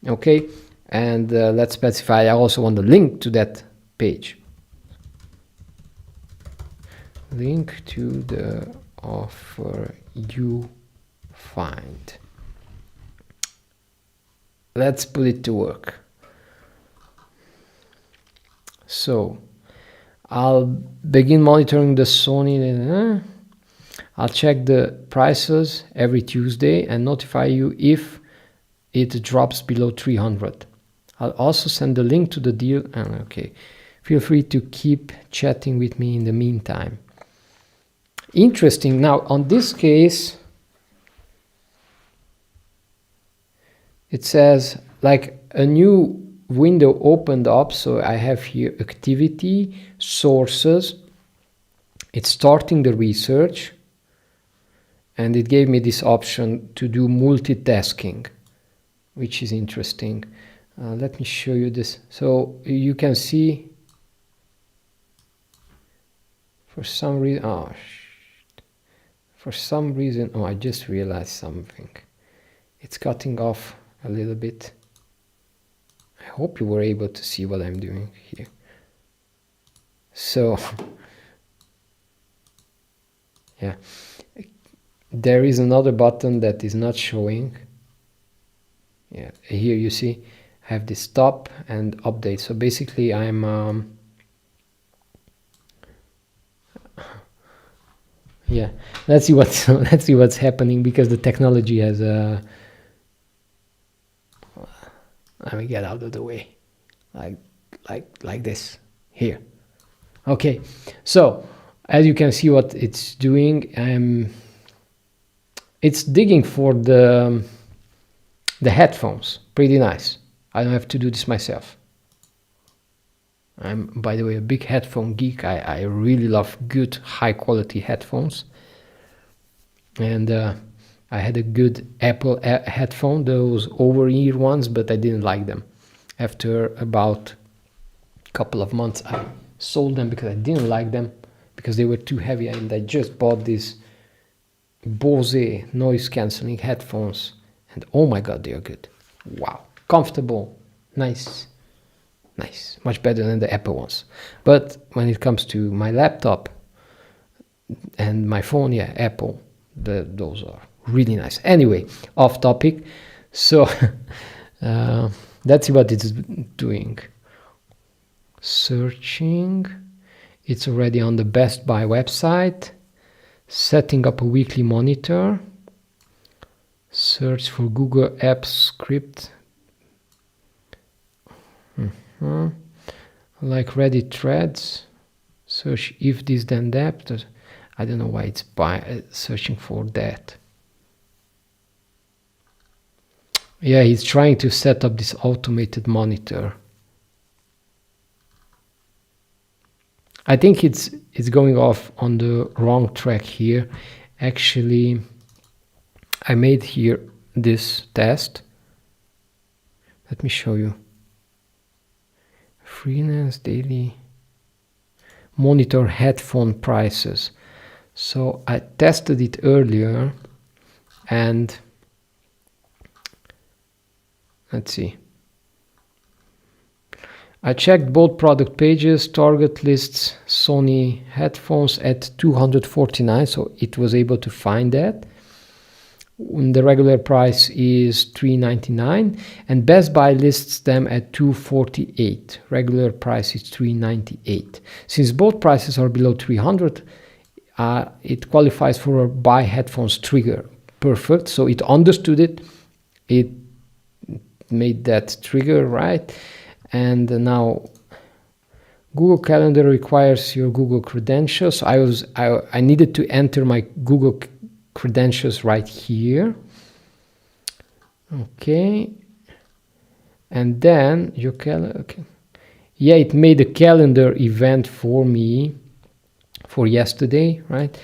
Okay, and let's specify I also want the link to that page. Link to the offer you find. Let's put it to work. So I'll begin monitoring the Sony. I'll check the prices every Tuesday and notify you if it drops below 300. I'll also send the link to the deal. Okay, feel free to keep chatting with me in the meantime. Interesting. Now on this case, it says like a new window opened up. So I have here activity, sources. It's starting the research, and it gave me this option to do multitasking, which is interesting. Let me show you this. So you can see for some reason, I just realized something. It's cutting off a little bit. I hope you were able to see what I'm doing here. So yeah, there is another button that is not showing. Yeah, here you see I have this stop and update. So basically I'm yeah, let's see what's happening, because the technology has let me get out of the way, like this here. Okay, so as you can see what it's doing, it's digging for the The headphones, pretty nice. I don't have to do this myself. I'm, by the way, a big headphone geek. I really love good, high quality headphones. And I had a good Apple headphone, those over-ear ones, but I didn't like them. After about a couple of months, I sold them because I didn't like them, because they were too heavy, and I just bought these Bose noise cancelling headphones, and oh my god, they are good. Wow, comfortable, nice, much better than the Apple ones. But when it comes to my laptop and my phone, yeah, Apple, those are really nice. Anyway, off topic. So let's see what it's doing. Searching. It's already on the Best Buy website. Setting up a weekly monitor. Search for Google Apps script. Like Reddit threads. Search if this then that. I don't know why it's searching for that. Yeah, he's trying to set up this automated monitor. I think it's going off on the wrong track here. Actually, I made here this test. Let me show you. Freelance daily monitor headphone prices. So I tested it earlier, and let's see. I checked both product pages, target lists, Sony headphones at 249, so it was able to find that. The regular price is $399, and Best Buy lists them at $248. Regular price is $398. Since both prices are below $300, it qualifies for a buy headphones trigger. Perfect. So it understood it. It made that trigger, right? And now Google Calendar requires your Google credentials. I needed to enter my Google credentials right here. Okay. And then your calendar. Okay. Yeah, it made a calendar event for me for yesterday, right?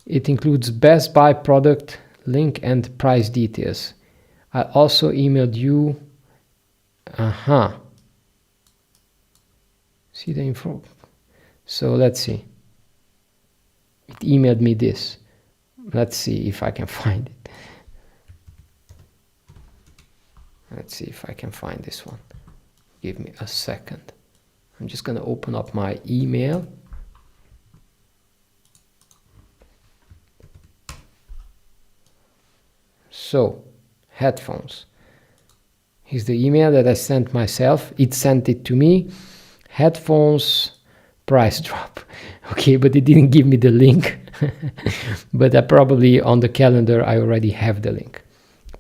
It includes Best Buy product link and price details. I also emailed you. See the info. So let's see. It emailed me this. Let's see if I can find it. Let's see if I can find this one. Give me a second. I'm just going to open up my email. So, headphones. Here's the email that I sent myself. It sent it to me. Headphones price drop. Okay, but it didn't give me the link. But I probably on the calendar I already have the link.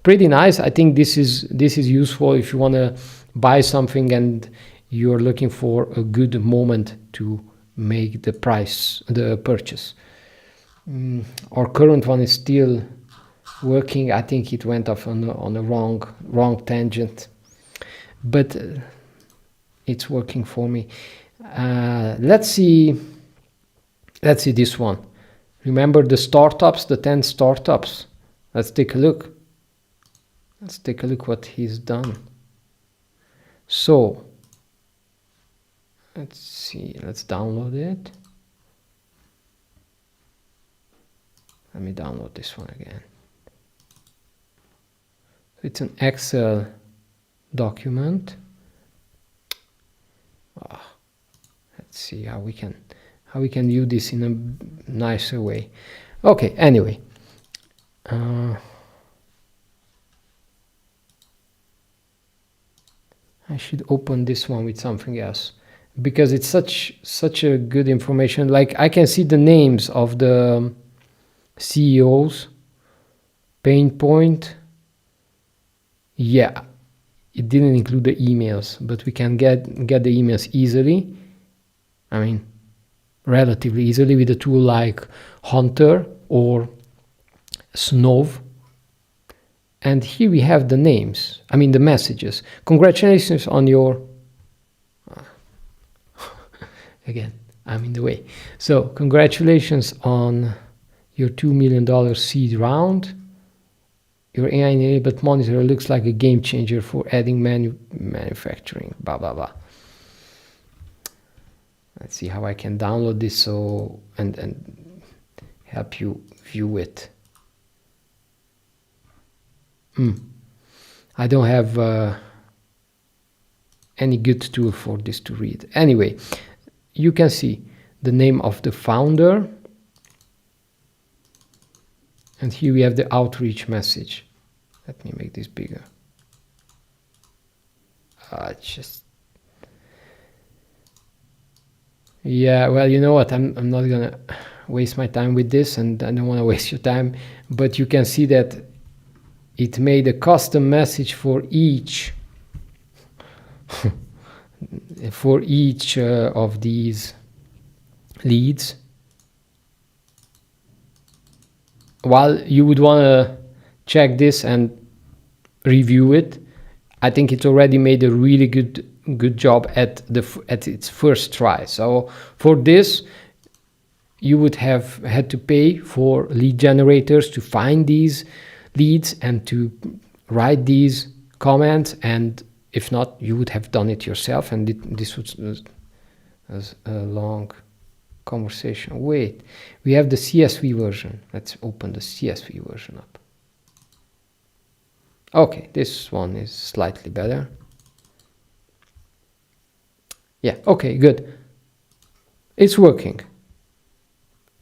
Pretty nice. I think this is useful if you want to buy something and you're looking for a good moment to make the purchase. Our current one is still working. I think it went off on a wrong tangent, but it's working for me. Let's see this one. Remember the startups, the 10 startups. Let's take a look. Let's take a look what he's done. So let's see, let's download it. Let me download this one again. It's an Excel document. Let's see how we can view this in a nicer way. Okay, anyway. I should open this one with something else because it's such a good information. Like I can see the names of the CEOs. Pain point. Yeah, it didn't include the emails, but we can get the emails easily. I mean, relatively easily with a tool like Hunter or Snove. And here we have the names, I mean the messages. Congratulations on your, again, I'm in the way. So congratulations on your $2 million seed round. Your AI-enabled monitor looks like a game changer for adding manufacturing, blah, blah, blah. Let's see how I can download this so and help you view it. I don't have any good tool for this to read. Anyway, you can see the name of the founder. And here we have the outreach message. Let me make this bigger. Yeah, well, you know what? I'm not gonna waste my time with this, and I don't want to waste your time. But you can see that it made a custom message for each of these leads. While you would want to check this and review it, I think it's already made a really good job at its first try. So for this, you would have had to pay for lead generators to find these leads and to write these comments, and if not, you would have done it yourself, and this was a long conversation. Wait, we have the CSV version. Let's open the CSV version up. Okay, this one is slightly better. Yeah, okay, good. It's working.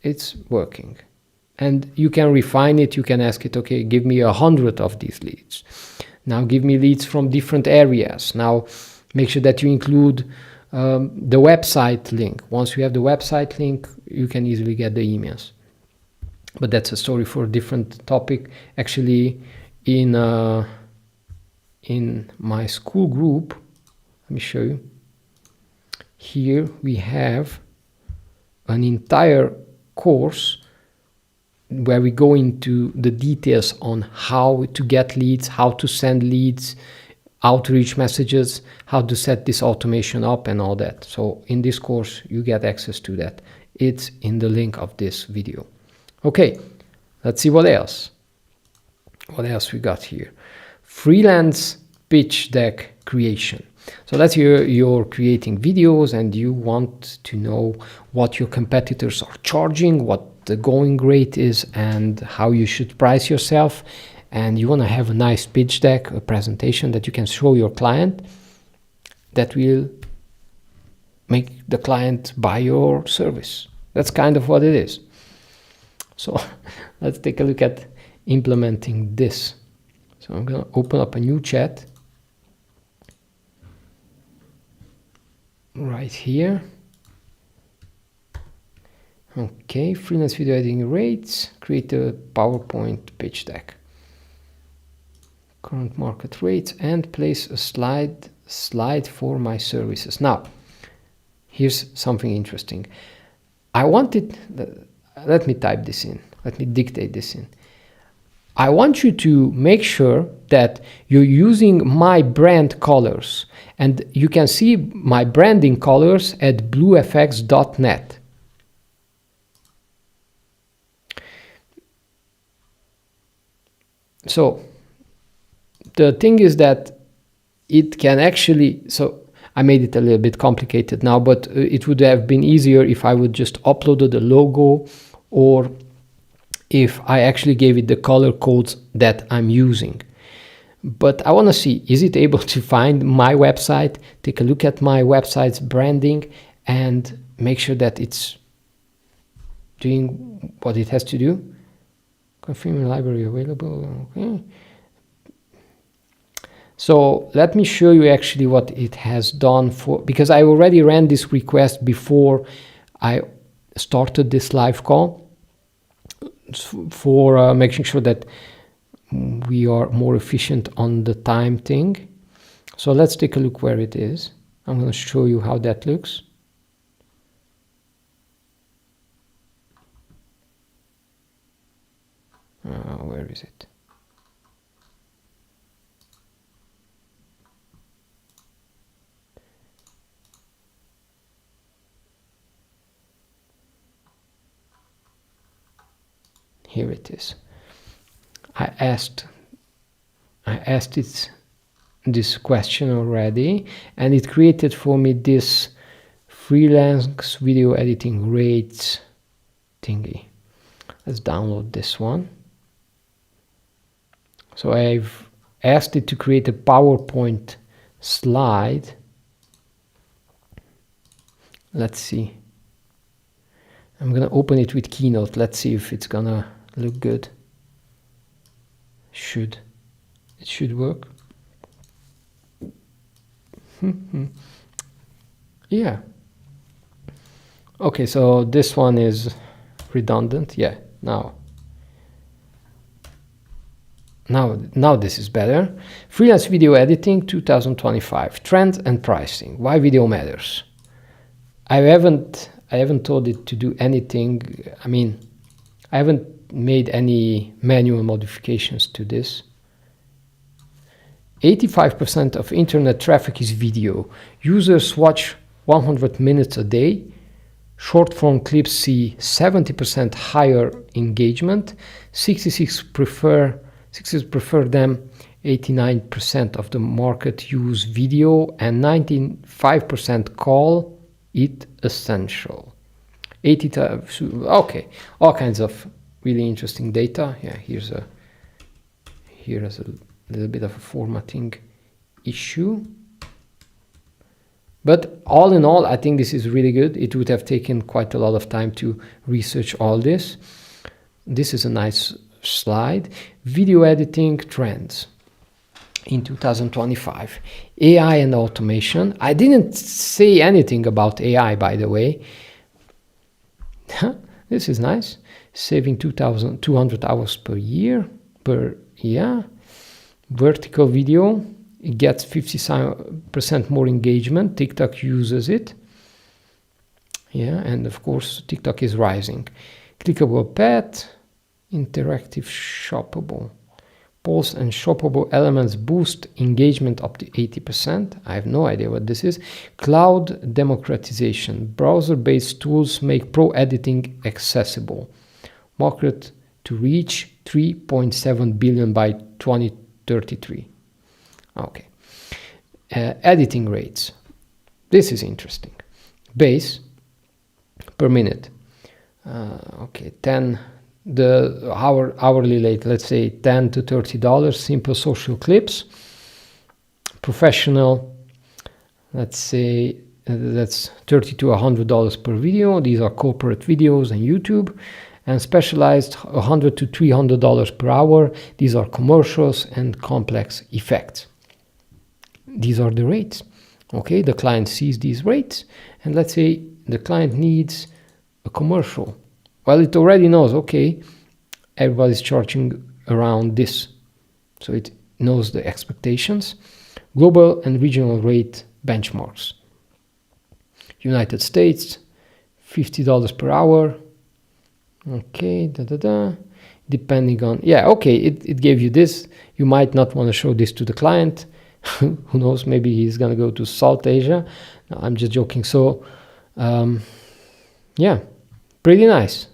It's working. And you can refine it. You can ask it, okay, give me 100 of these leads. Now give me leads from different areas. Now make sure that you include the website link. Once you have the website link, you can easily get the emails. But that's a story for a different topic. Actually, in my school group, let me show you. Here we have an entire course where we go into the details on how to get leads, how to send leads, outreach messages, how to set this automation up and all that. So in this course, you get access to that. It's in the link of this video. Okay, let's see what else. What else we got here? Freelance pitch deck creation. So let's say you're creating videos and you want to know what your competitors are charging, what the going rate is, and how you should price yourself. And you want to have a nice pitch deck, a presentation that you can show your client that will make the client buy your service. That's kind of what it is. So let's take a look at implementing this. So I'm going to open up a new chat right here. Okay, freelance video editing rates, create a PowerPoint pitch deck. Current market rates, and place a slide for my services. Now, here's something interesting. I wanted, let me type this in, let me dictate this in. I want you to make sure that you're using my brand colors, and you can see my branding colors at bluefx.net. So the thing is that it can actually, so I made it a little bit complicated now, but it would have been easier if I would just uploaded the logo, or if I actually gave it the color codes that I'm using. But I want to see, is it able to find my website, take a look at my website's branding, and make sure that it's doing what it has to do. Confirm library available, okay. So let me show you actually what it has done for, because I already ran this request before I started this live call for making sure that we are more efficient on the time thing. So let's take a look where it is. I'm going to show you how that looks. Where is it? Here it is. I asked it this question already, and it created for me this freelance video editing rates thingy. Let's download this one. So I've asked it to create a PowerPoint slide. Let's see. I'm gonna open it with Keynote. Let's see if it's gonna look good. It should work. Yeah. Okay, so this one is redundant. Yeah, now this is better. Freelance video editing 2025 trends and pricing. Why video matters. I haven't told it to do anything. I mean, I haven't made any manual modifications to this. 85% of internet traffic is video. Users watch 100 minutes a day. Short form clips see 70% higher engagement. 66 prefer them. 89% of the market use video, and 95% call it essential. Okay, all kinds of really interesting data. Yeah, here's a little bit of a formatting issue. But all in all, I think this is really good. It would have taken quite a lot of time to research all this. This is a nice slide. Video editing trends in 2025. AI and automation. I didn't say anything about AI, by the way. This is nice. Saving 2,200 hours per year. Vertical video. It gets 50% more engagement. TikTok uses it. Yeah, and of course, TikTok is rising. Clickable path. Interactive shoppable. Post and shoppable elements boost engagement up to 80%. I have no idea what this is. Cloud democratization. Browser-based tools make pro editing accessible. Market to reach 3.7 billion by 2033. Okay. Editing rates. This is interesting. Base per minute. Okay, 10. The hourly rate, let's say $10 to $30. Simple social clips. Professional, let's say that's $30 to $100 per video. These are corporate videos and YouTube. And specialized, $100 to $300 per hour. These are commercials and complex effects. These are the rates. Okay, the client sees these rates, and let's say the client needs a commercial. Well, it already knows, okay, everybody's charging around this. So it knows the expectations. Global and regional rate benchmarks. United States, $50 per hour. Okay, depending on, yeah, okay, it gave you this. You might not want to show this to the client. Who knows, maybe he's going to go to South Asia. No, I'm just joking. So, yeah, pretty nice.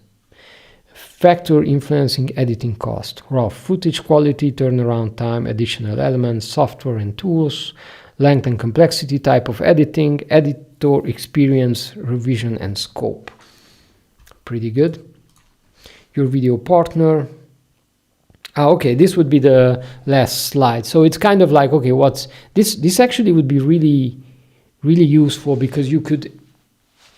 Factor influencing editing cost. Raw footage quality, turnaround time, additional elements, software and tools, length and complexity, type of editing, editor experience, revision and scope. Pretty good. Your video partner. Okay, this would be the last slide. So it's kind of like, okay, what's this actually would be really, really useful, because you could,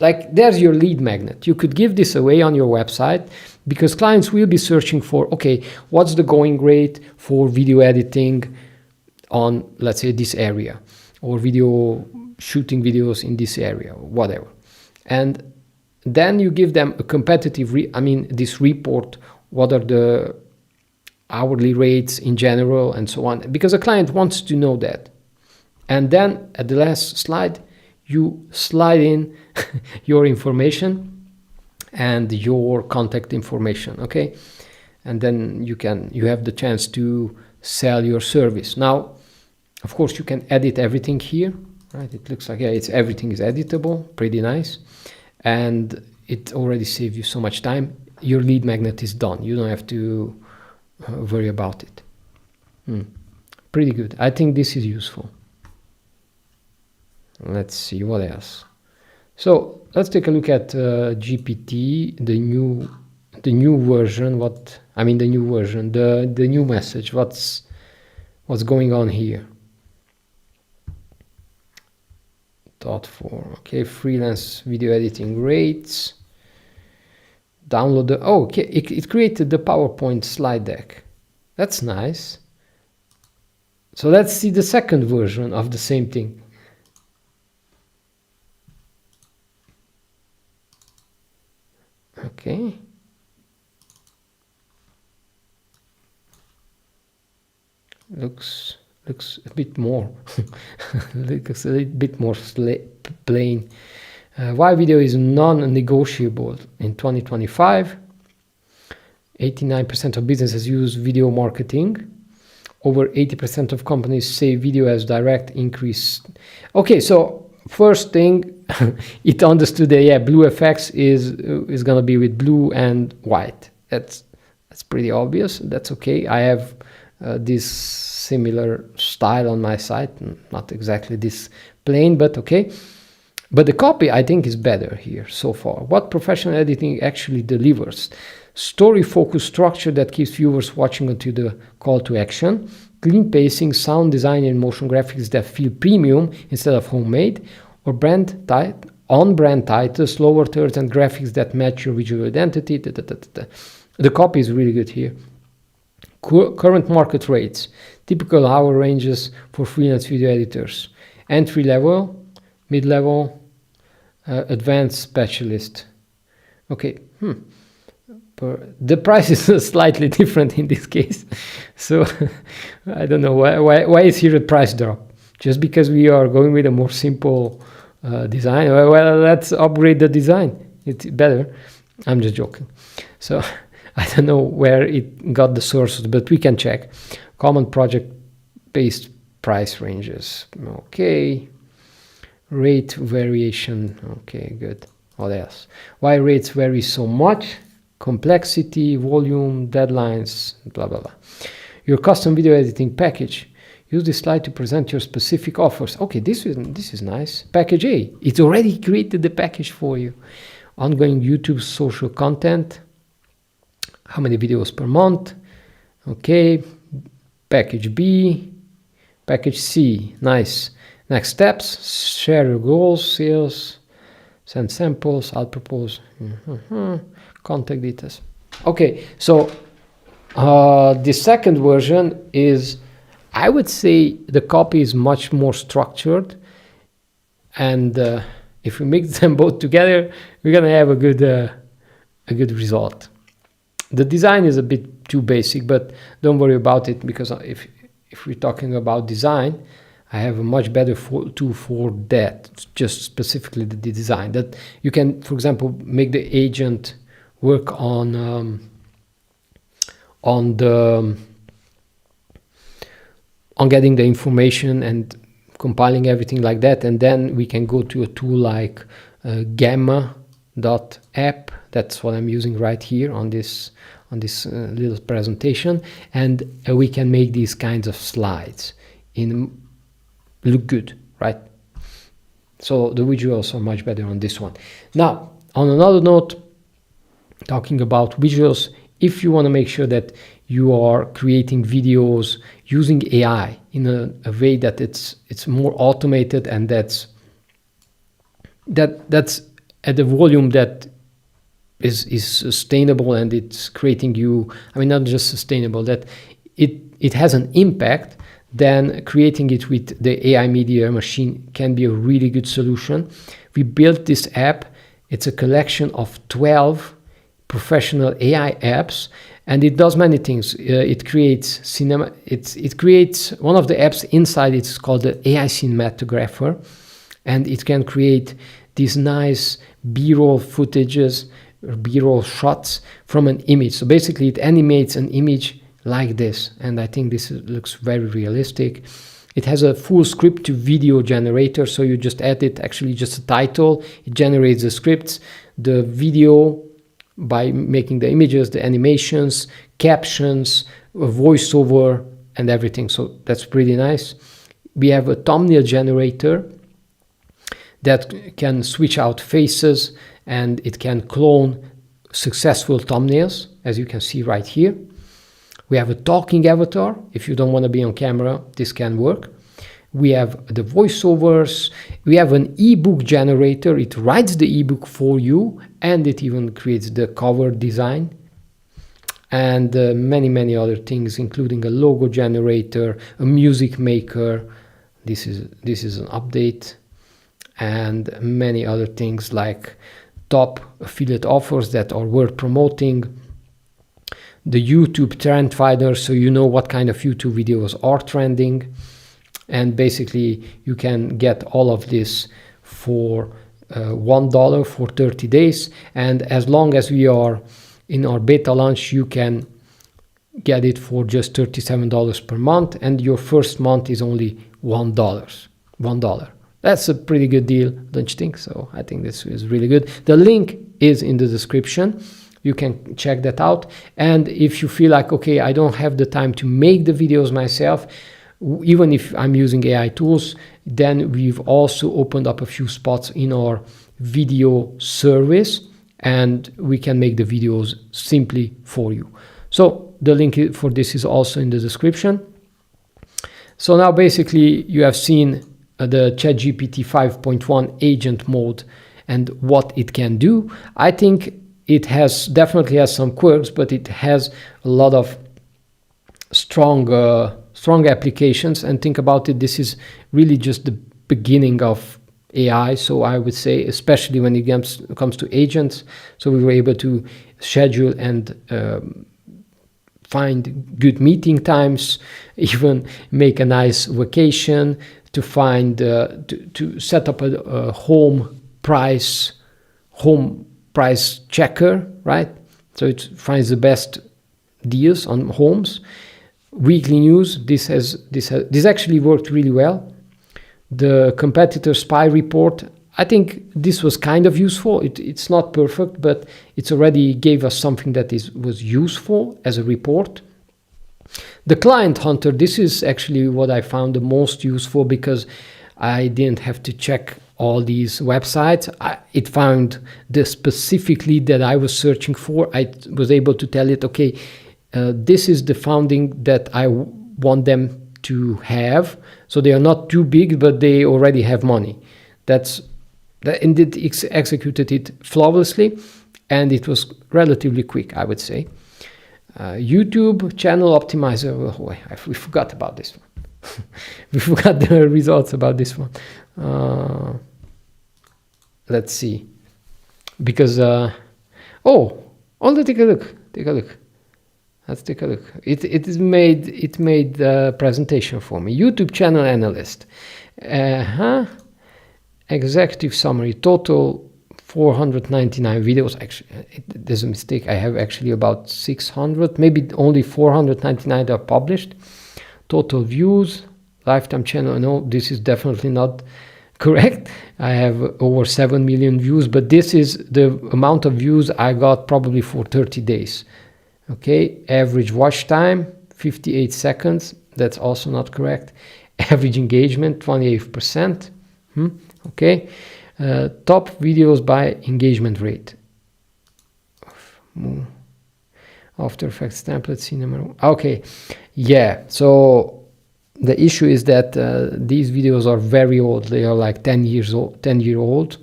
like, there's your lead magnet. You could give this away on your website, because clients will be searching for, okay, what's the going rate for video editing on, let's say, this area, or video shooting videos in this area, or whatever. And then you give them a competitive, this report, what are the hourly rates in general and so on, because a client wants to know that. And then at the last slide, you slide in your information and your contact information, okay? And then you have the chance to sell your service. Now, of course, you can edit everything here, right? It looks like, yeah, everything is editable, pretty nice. And it already saved you so much time. your lead magnet is done. You don't have to worry about it. Pretty good. I think this is useful. Let's see what else. So let's take a look at GPT, the new version. The new message. What's going on here? .4. Okay, freelance video editing rates. Download the. Oh, okay, it created the PowerPoint slide deck. That's nice. So let's see the second version of the same thing. Okay. Looks a bit more looks a little bit more plain. Why video is non-negotiable in 2025. 89% of businesses use video marketing. Over 80% of companies say video has direct increase. Okay, so first thing, it understood that blue effects is gonna be with blue and white. That's pretty obvious. That's okay. I have this similar style on my site, not exactly this plain, but okay. But the copy, I think, is better here so far. What professional editing actually delivers? Story-focused structure that keeps viewers watching until the call to action. Clean pacing, sound design, and motion graphics that feel premium instead of homemade. Or on-brand titles, lower thirds, and graphics that match your visual identity. The copy is really good here. Current market rates. Typical hour ranges for freelance video editors. Entry level, mid-level, advanced specialist. Okay. The price is slightly different in this case. So I don't know why is here a price drop? Just because we are going with a more simple design? Well, let's upgrade the design. It's better. I'm just joking. So I don't know where it got the sources, but we can check. Common project-based price ranges. Okay. Rate variation. Okay, good. What else? Why rates vary so much? Complexity, volume, deadlines, blah, blah, blah. Your custom video editing package. Use this slide to present your specific offers. Okay, this is nice. Package A. It's already created the package for you. Ongoing YouTube social content. How many videos per month? Okay. Package B. Package C. Nice. Next steps. Share your goals, sales. Send samples. I'll propose. Contact details. Okay, so the second version is, I would say, the copy is much more structured, and if we mix them both together, we're gonna have a good result. The design is a bit too basic, but don't worry about it, because if we're talking about design, I have a much better tool for that, just specifically the design. That you can, for example, make the agent work on getting the information and compiling everything like that, and then we can go to a tool like gamma.app. That's what I'm using right here on this little presentation, and we can make these kinds of slides look good, right? So the visuals are much better on this one. Now, on another note, talking about visuals, if you want to make sure that you are creating videos using AI in a way that it's more automated, and that's at a volume that is sustainable, and it's creating you, I mean, not just sustainable, that it has an impact, then creating it with the AI media machine can be a really good solution. We built this app. It's a collection of 12 professional AI apps, and it does many things. It creates cinema. It creates one of the apps inside. It's called the AI cinematographer, and it can create these nice B-roll footages or B-roll shots from an image. So basically, it animates an image like this, and I think this looks very realistic. It has a full script to video generator, so you just edit actually just a title. It generates the scripts, the video by making the images, the animations, captions, voiceover, and everything. So that's pretty nice. We have a thumbnail generator that can switch out faces, and it can clone successful thumbnails, as you can see right here. We have a talking avatar. If you don't want to be on camera, this can work. We have the voiceovers. We have an ebook generator. It writes the ebook for you, and it even creates the cover design. And many other things, including a logo generator, a music maker. This is an update, and many other things like top affiliate offers that are worth promoting. The YouTube trend finder, so you know what kind of YouTube videos are trending. And basically you can get all of this for $1 for 30 days. And as long as we are in our beta launch, you can get it for just $37 per month. And your first month is only $1. That's a pretty good deal, don't you think? So I think this is really good. The link is in the description. You can check that out. And if you feel like, okay, I don't have the time to make the videos myself, even if I'm using AI tools, then we've also opened up a few spots in our video service, and we can make the videos simply for you. So the link for this is also in the description. So now basically you have seen the ChatGPT 5.1 agent mode and what it can do. I think it definitely has some quirks, but it has a lot of strong applications. And think about it, this is really just the beginning of AI. So I would say, especially when it comes to agents. So we were able to schedule and find good meeting times, even make a nice vacation, to find to set up a home price checker, right? So it finds the best deals on homes. Weekly news, this actually worked really well. The competitor spy report, I think this was kind of useful. It's not perfect, but it's already gave us something that was useful as a report. The client hunter, this is actually what I found the most useful, because I didn't have to check all these websites. It found the specifically that I was searching for. I was able to tell it, okay, this is the founding that I want them to have. So they are not too big, but they already have money. And it executed it flawlessly, and it was relatively quick, I would say. YouTube channel optimizer. Oh, we forgot about this one. We forgot the results about this one. Let's see. Because, take a look. Let's take a look. It made the presentation for me. YouTube channel analyst. Executive summary. Total 499 videos. Actually, there's a mistake. I have actually about 600. Maybe only 499 are published. Total views. Lifetime channel. No, this is definitely not correct. I have over 7 million views, but this is the amount of views I got probably for 30 days. Okay, average watch time 58 seconds. That's also not correct. Average engagement 28%. Okay, top videos by engagement rate. After Effects template cinema. Okay, yeah. So the issue is that these videos are very old. They are like 10-year-old.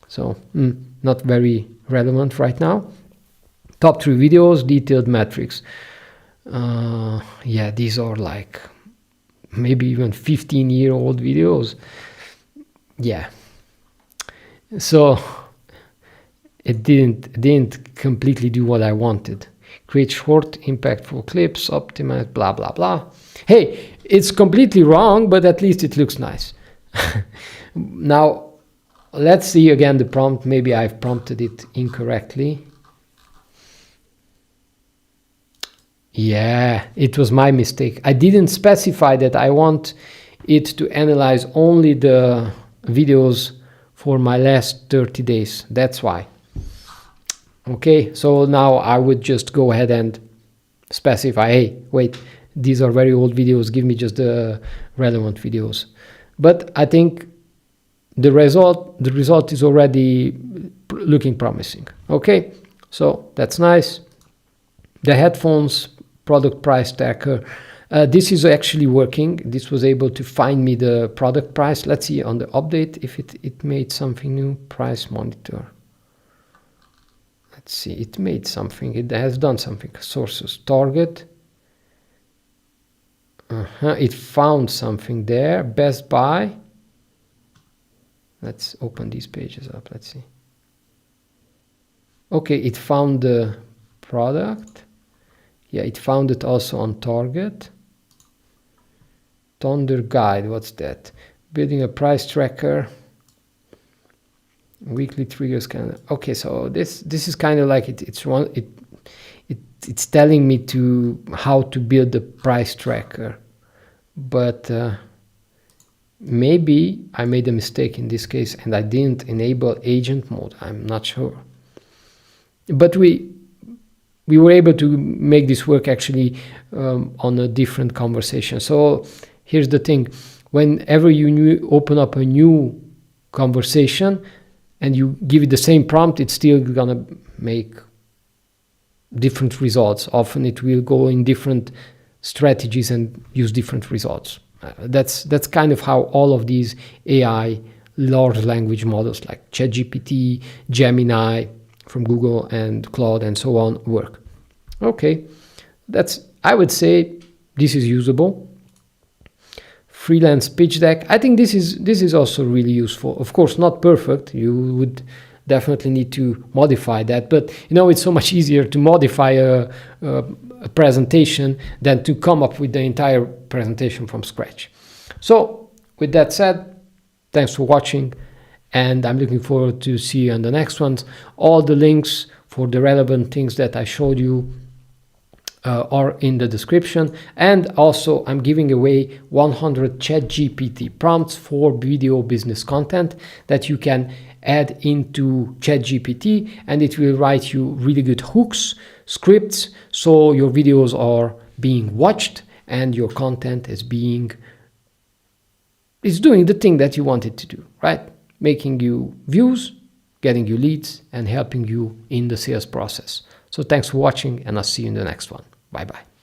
So not very relevant right now. Top 3 videos, detailed metrics. Yeah, these are like maybe even 15-year-old videos. Yeah. So it didn't completely do what I wanted. Create short, impactful clips, optimize, blah, blah, blah. Hey, it's completely wrong, but at least it looks nice. Now, let's see again the prompt. Maybe I've prompted it incorrectly. Yeah, it was my mistake. I didn't specify that I want it to analyze only the videos for my last 30 days. That's why. Okay, so now I would just go ahead and specify, hey, wait, these are very old videos, give me just the relevant videos. But I think the result is already looking promising. Okay, so that's nice. The headphones product price tracker, this is actually working. This was able to find me the product price. Let's see on the update if it made something new. Price monitor. Let's see, it made something. It has done something. Sources, target. It found something there. Best Buy. Let's open these pages up. Let's see. Okay, it found the product. Yeah, it found it also on Target. Thunder Guide, what's that? Building a price tracker. Weekly triggers kind of. Okay, so this is kind of like it's telling me to how to build the price tracker, but maybe I made a mistake in this case and I didn't enable agent mode. I'm not sure, but we were able to make this work actually on a different conversation. So here's the thing: whenever you open up a new conversation and you give it the same prompt, it's still gonna make different results. Often it will go in different strategies and use different results. That's kind of how all of these AI large language models like ChatGPT, Gemini from Google, and Claude and so on work. Okay, I would say this is usable. Freelance pitch deck. I think this is also really useful. Of course, not perfect. You would definitely need to modify that, but it's so much easier to modify a presentation than to come up with the entire presentation from scratch. So with that said, thanks for watching, and I'm looking forward to see you on the next ones. All the links for the relevant things that I showed you are in the description, and also I'm giving away 100 ChatGPT prompts for video business content that you can add into ChatGPT, and it will write you really good hooks, scripts, so your videos are being watched and your content is doing the thing that you want it to do, right? Making you views, getting you leads, and helping you in the sales process. So thanks for watching, and I'll see you in the next one. Bye-bye.